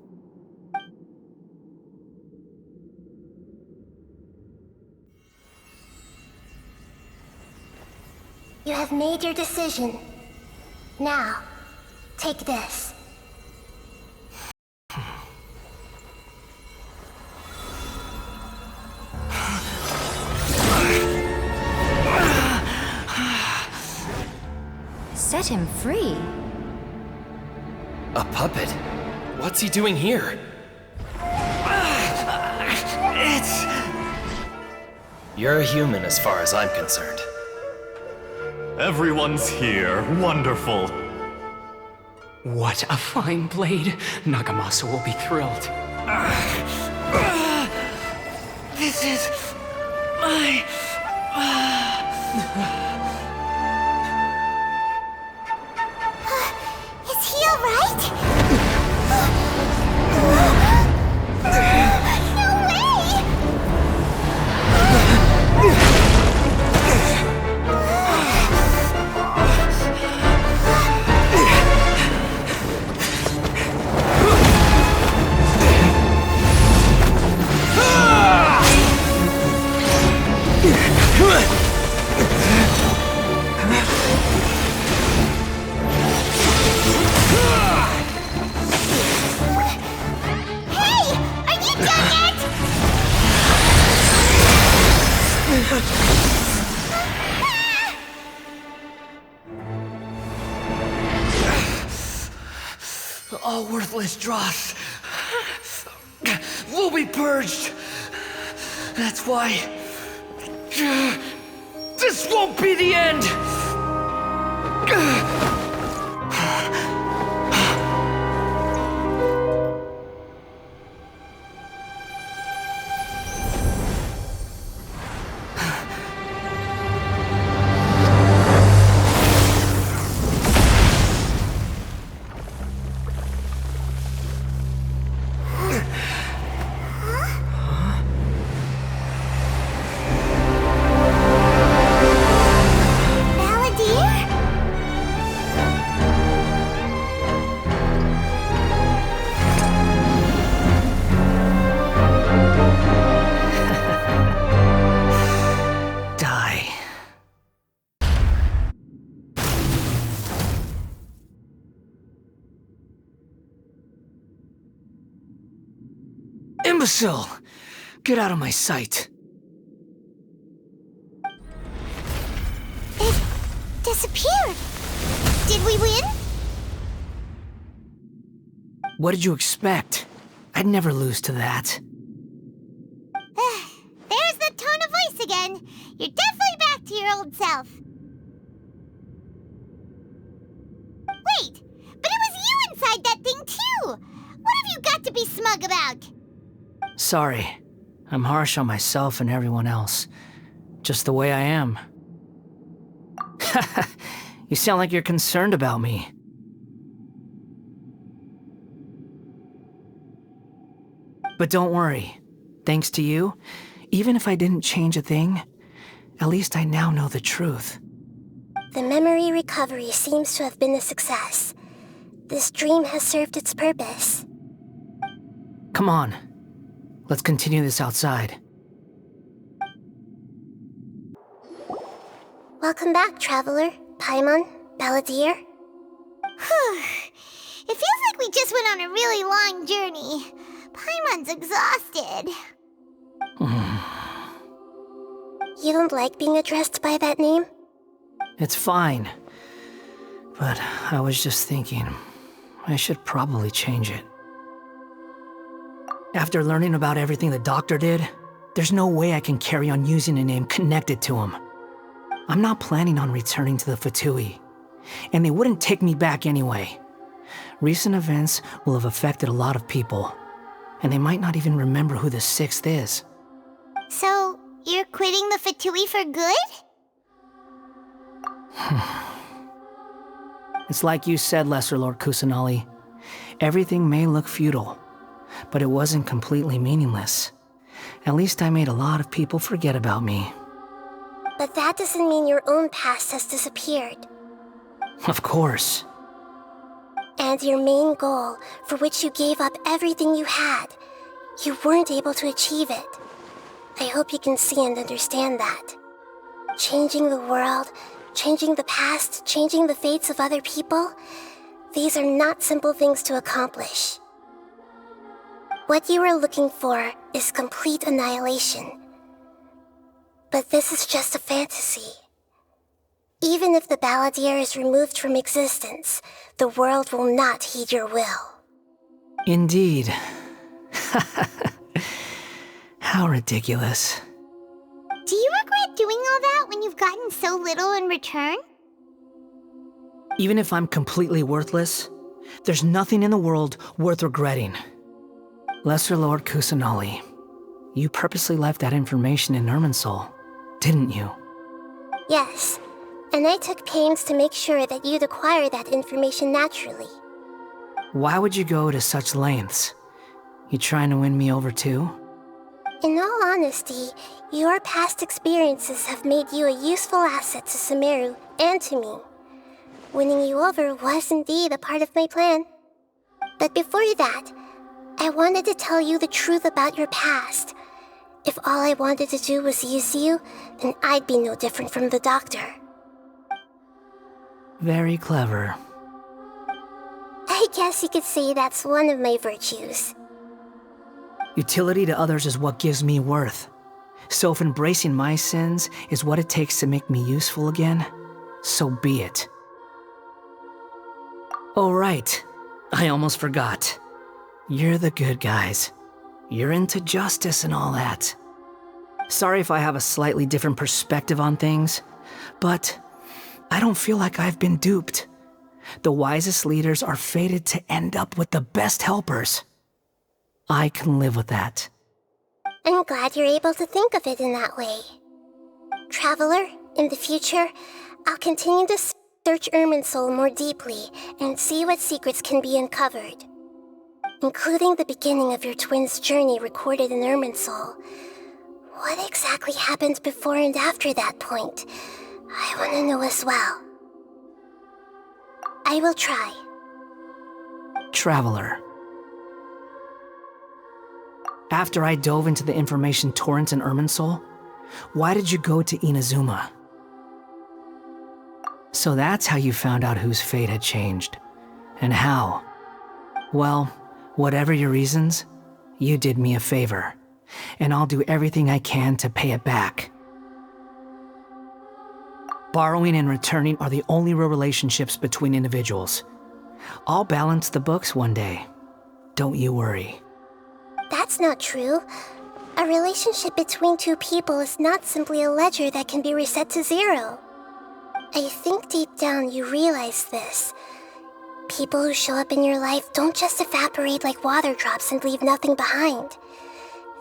You have made your decision. Now, take this. Set him free? A puppet? What's he doing here? You're a human as far as I'm concerned. Everyone's here. Wonderful. What a fine blade. Nagamasa will be thrilled. This is my... Is he alright? No way! All worthless dross will be purged. That's why this won't be the end. Imbecile! Get out of my sight. It disappeared. Did we win? What did you expect? I'd never lose to that. There's the tone of voice again. You're definitely back to your old self. Wait, but it was you inside that thing too! What have you got to be smug about? Sorry. I'm harsh on myself and everyone else. Just the way I am. You sound like you're concerned about me. But don't worry. Thanks to you, even if I didn't change a thing, at least I now know the truth. The memory recovery seems to have been a success. This dream has served its purpose. Come on. Let's continue this outside. Welcome back, traveler. Paimon, Balladeer. It feels like we just went on a really long journey. Paimon's exhausted. You don't like being addressed by that name? It's fine. But I was just thinking, I should probably change it. After learning about everything the doctor did, there's no way I can carry on using a name connected to him. I'm not planning on returning to the Fatui. and they wouldn't take me back anyway. Recent events will have affected a lot of people, and they might not even remember who the sixth is. So, you're quitting the Fatui for good? It's like you said, Lesser Lord Kusanali. Everything may look futile, but it wasn't completely meaningless. At least I made a lot of people forget about me. But that doesn't mean your own past has disappeared. Of course. And your main goal, for which you gave up everything you had, you weren't able to achieve it. I hope you can see and understand that. Changing the world, changing the past, changing the fates of other people, these are not simple things to accomplish. What you are looking for is complete annihilation. But this is just a fantasy. Even if the Balladeer is removed from existence, the world will not heed your will. Indeed. How ridiculous. Do you regret doing all that when you've gotten so little in return? Even if I'm completely worthless, there's nothing in the world worth regretting. Lesser Lord Kusanali, you purposely left that information in Irminsul, didn't you? Yes, and I took pains to make sure that you'd acquire that information naturally. Why would you go to such lengths? You trying to win me over too? In all honesty, your past experiences have made you a useful asset to Sumeru and to me. Winning you over was indeed a part of my plan. But before that, I wanted to tell you the truth about your past. If all I wanted to do was use you, then I'd be no different from the doctor. Very clever. I guess you could say that's one of my virtues. Utility to others is what gives me worth. So if embracing my sins is what it takes to make me useful again, so be it. Oh right, I almost forgot. You're the good guys. You're into justice and all that. Sorry if I have a slightly different perspective on things, but I don't feel like I've been duped. The wisest leaders are fated to end up with the best helpers. I can live with that. I'm glad you're able to think of it in that way. Traveler, in the future, I'll continue to search Irminsul more deeply and see what secrets can be uncovered. Including the beginning of your twins' journey recorded in Irminsul. What exactly happened before and after that point? I want to know as well. I will try. Traveler. After I dove into the information torrent in Irminsul, why did you go to Inazuma? So that's how you found out whose fate had changed. And how. Well, whatever your reasons, you did me a favor. And I'll do everything I can to pay it back. Borrowing and returning are the only real relationships between individuals. I'll balance the books one day. Don't you worry. That's not true. A relationship between two people is not simply a ledger that can be reset to zero. I think deep down you realize this. People who show up in your life don't just evaporate like water drops and leave nothing behind.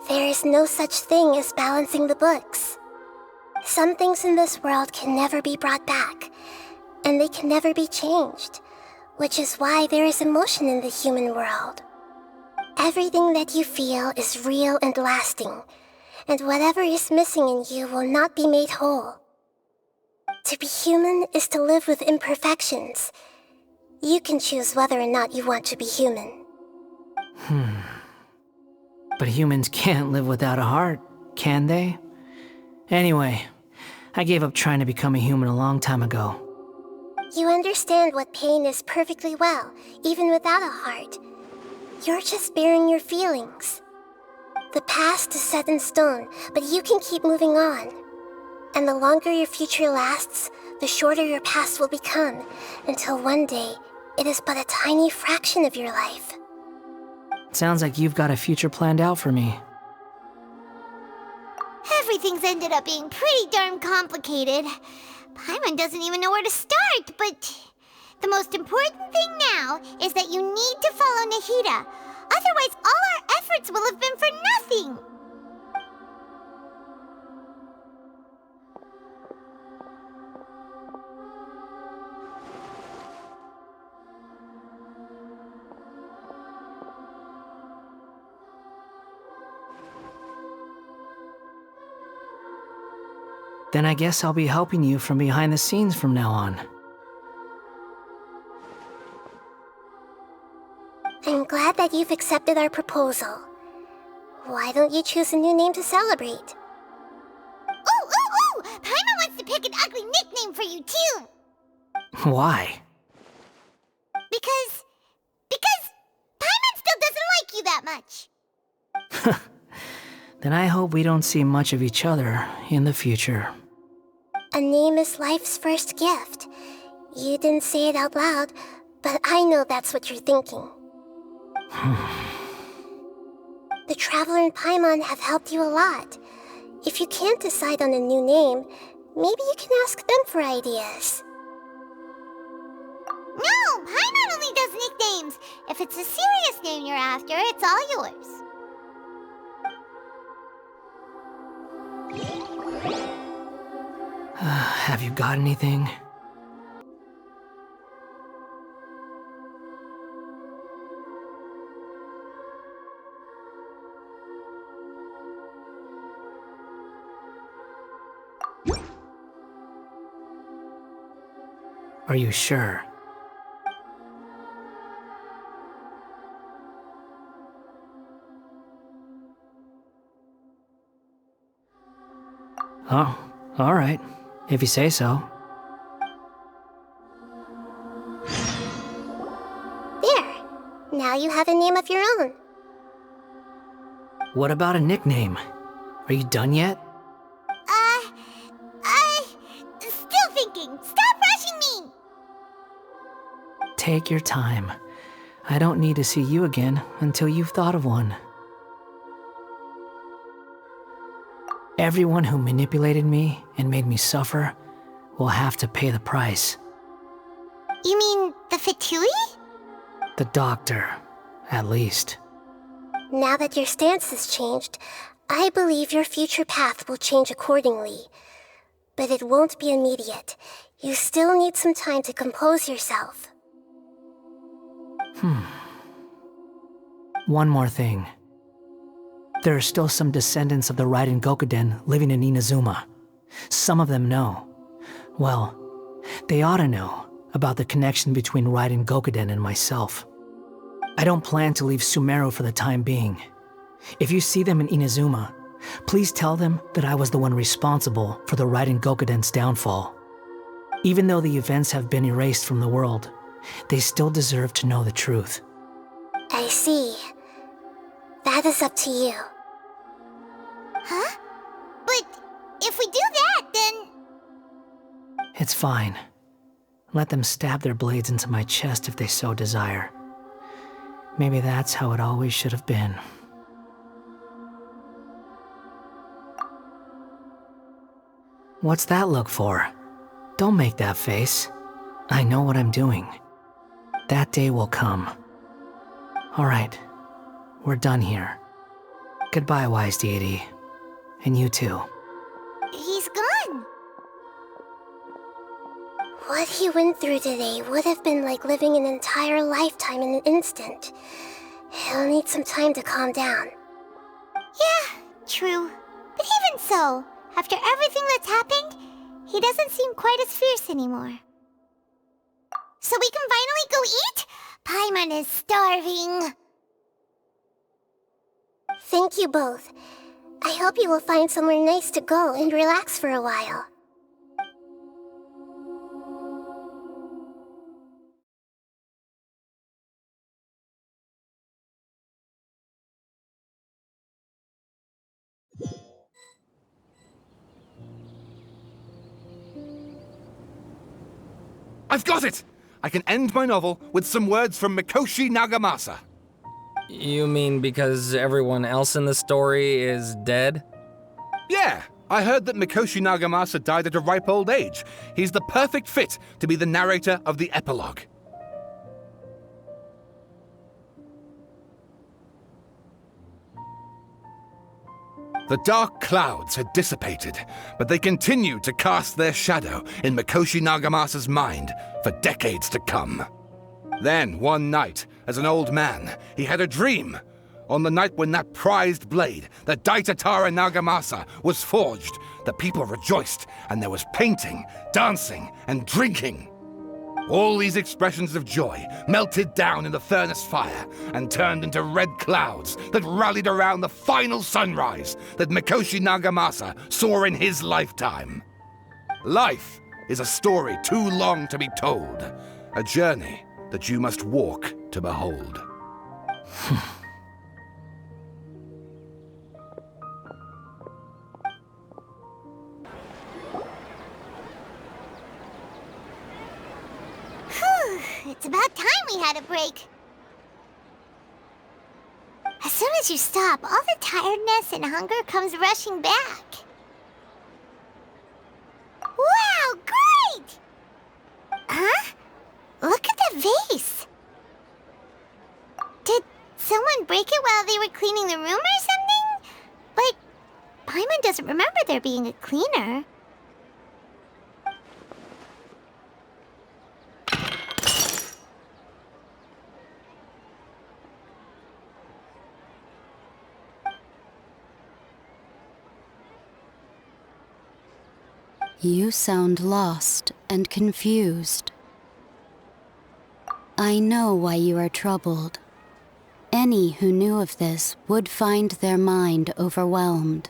There is no such thing as balancing the books. Some things in this world can never be brought back, and they can never be changed, which is why there is emotion in the human world. Everything that you feel is real and lasting, and whatever is missing in you will not be made whole. To be human is to live with imperfections. You can choose whether or not you want to be human. But humans can't live without a heart, can they? Anyway, I gave up trying to become a human a long time ago. You understand what pain is perfectly well, even without a heart. You're just bearing your feelings. The past is set in stone, but you can keep moving on. And the longer your future lasts, the shorter your past will become, until one day, it is but a tiny fraction of your life. Sounds like you've got a future planned out for me. Everything's ended up being pretty darn complicated. Paimon doesn't even know where to start, but The most important thing now is that you need to follow Nahida. Otherwise, all our efforts will have been for nothing. Then I guess I'll be helping you from behind the scenes from now on. I'm glad that you've accepted our proposal. Why don't you choose a new name to celebrate? Ooh! Paimon wants to pick an ugly nickname for you, too! Why? Because Paimon still doesn't like you that much. Then I hope we don't see much of each other in the future. A name is life's first gift. You didn't say it out loud, but I know that's what you're thinking. The Traveler and Paimon have helped you a lot. If you can't decide on a new name, maybe you can ask them for ideas. No, Paimon only does nicknames. If it's a serious name you're after, it's all yours. Have you got anything? Are you sure? Oh, all right. If you say so. There. Now you have a name of your own. What about a nickname? Are you done yet? Still thinking. Stop rushing me! Take your time. I don't need to see you again until you've thought of one. Everyone who manipulated me and made me suffer will have to pay the price. You mean the Fatui? The doctor, at least. Now that your stance has changed, I believe your future path will change accordingly. But it won't be immediate. You still need some time to compose yourself. One more thing. There are still some descendants of the Raiden Gokuden living in Inazuma. Some of them know. Well, they ought to know about the connection between Raiden Gokuden and myself. I don't plan to leave Sumeru for the time being. If you see them in Inazuma, please tell them that I was the one responsible for the Raiden Gokuden's downfall. Even though the events have been erased from the world, they still deserve to know the truth. I see. That is up to you. Huh? But if we do that, then... It's fine. Let them stab their blades into my chest if they so desire. Maybe that's how it always should have been. What's that look for? Don't make that face. I know what I'm doing. That day will come. All right. We're done here. Goodbye, wise deity. And you too. He's gone. What he went through today would have been like living an entire lifetime in an instant. He'll need some time to calm down. Yeah, true. But even so, after everything that's happened, he doesn't seem quite as fierce anymore. So we can finally go eat? Paimon is starving. Thank you both. I hope you will find somewhere nice to go and relax for a while. I've got it! I can end my novel with some words from Mikoshi Nagamasa. You mean because everyone else in the story is dead? Yeah, I heard that Mikoshi Nagamasa died at a ripe old age. He's the perfect fit to be the narrator of the epilogue. The dark clouds had dissipated, but they continued to cast their shadow in Mikoshi Nagamasa's mind for decades to come. Then, one night, as an old man, he had a dream. On the night when that prized blade, the Daitatara Nagamasa, was forged, the people rejoiced, and there was painting, dancing, and drinking. All these expressions of joy melted down in the furnace fire and turned into red clouds that rallied around the final sunrise that Mikoshi Nagamasa saw in his lifetime. Life is a story too long to be told, a journey that you must walk to behold. It's about time we had a break. As soon as you stop, all the tiredness and hunger comes rushing back. Wow, great! Huh? Look at that vase. Did someone break it while they were cleaning the room or something? But Paimon doesn't remember there being a cleaner. You sound lost and confused. I know why you are troubled. Any who knew of this would find their mind overwhelmed.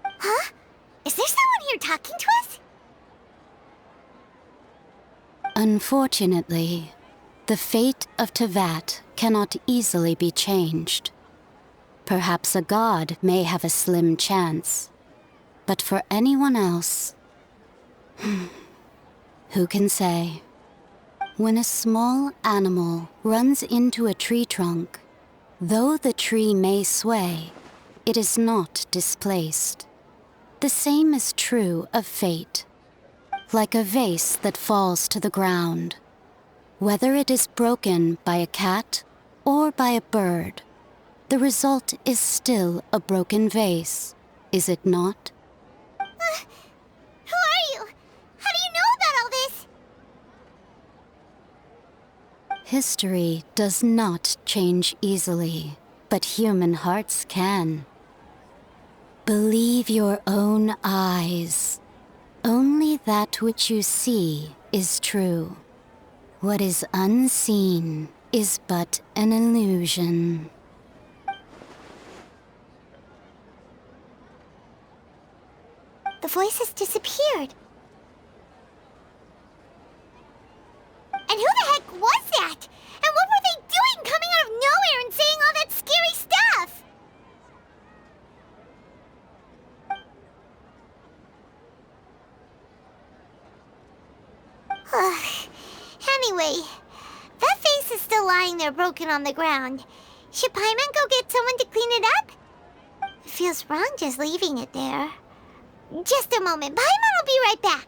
Huh? Is there someone here talking to us? Unfortunately, the fate of Tevat cannot easily be changed. Perhaps a god may have a slim chance. But for anyone else, who can say? When a small animal runs into a tree trunk, though the tree may sway, it is not displaced. The same is true of fate. Like a vase that falls to the ground. Whether it is broken by a cat or by a bird, the result is still a broken vase, is it not? Who are you? How do you know about all this? History does not change easily, but human hearts can. Believe your own eyes. Only that which you see is true. What is unseen is but an illusion. The voice has disappeared. And who the heck was that? And what were they doing coming out of nowhere and saying all that scary stuff? Anyway, that vase is still lying there broken on the ground. Should Paimon go get someone to clean it up? It feels wrong just leaving it there. Just a moment. Paimon will be right back.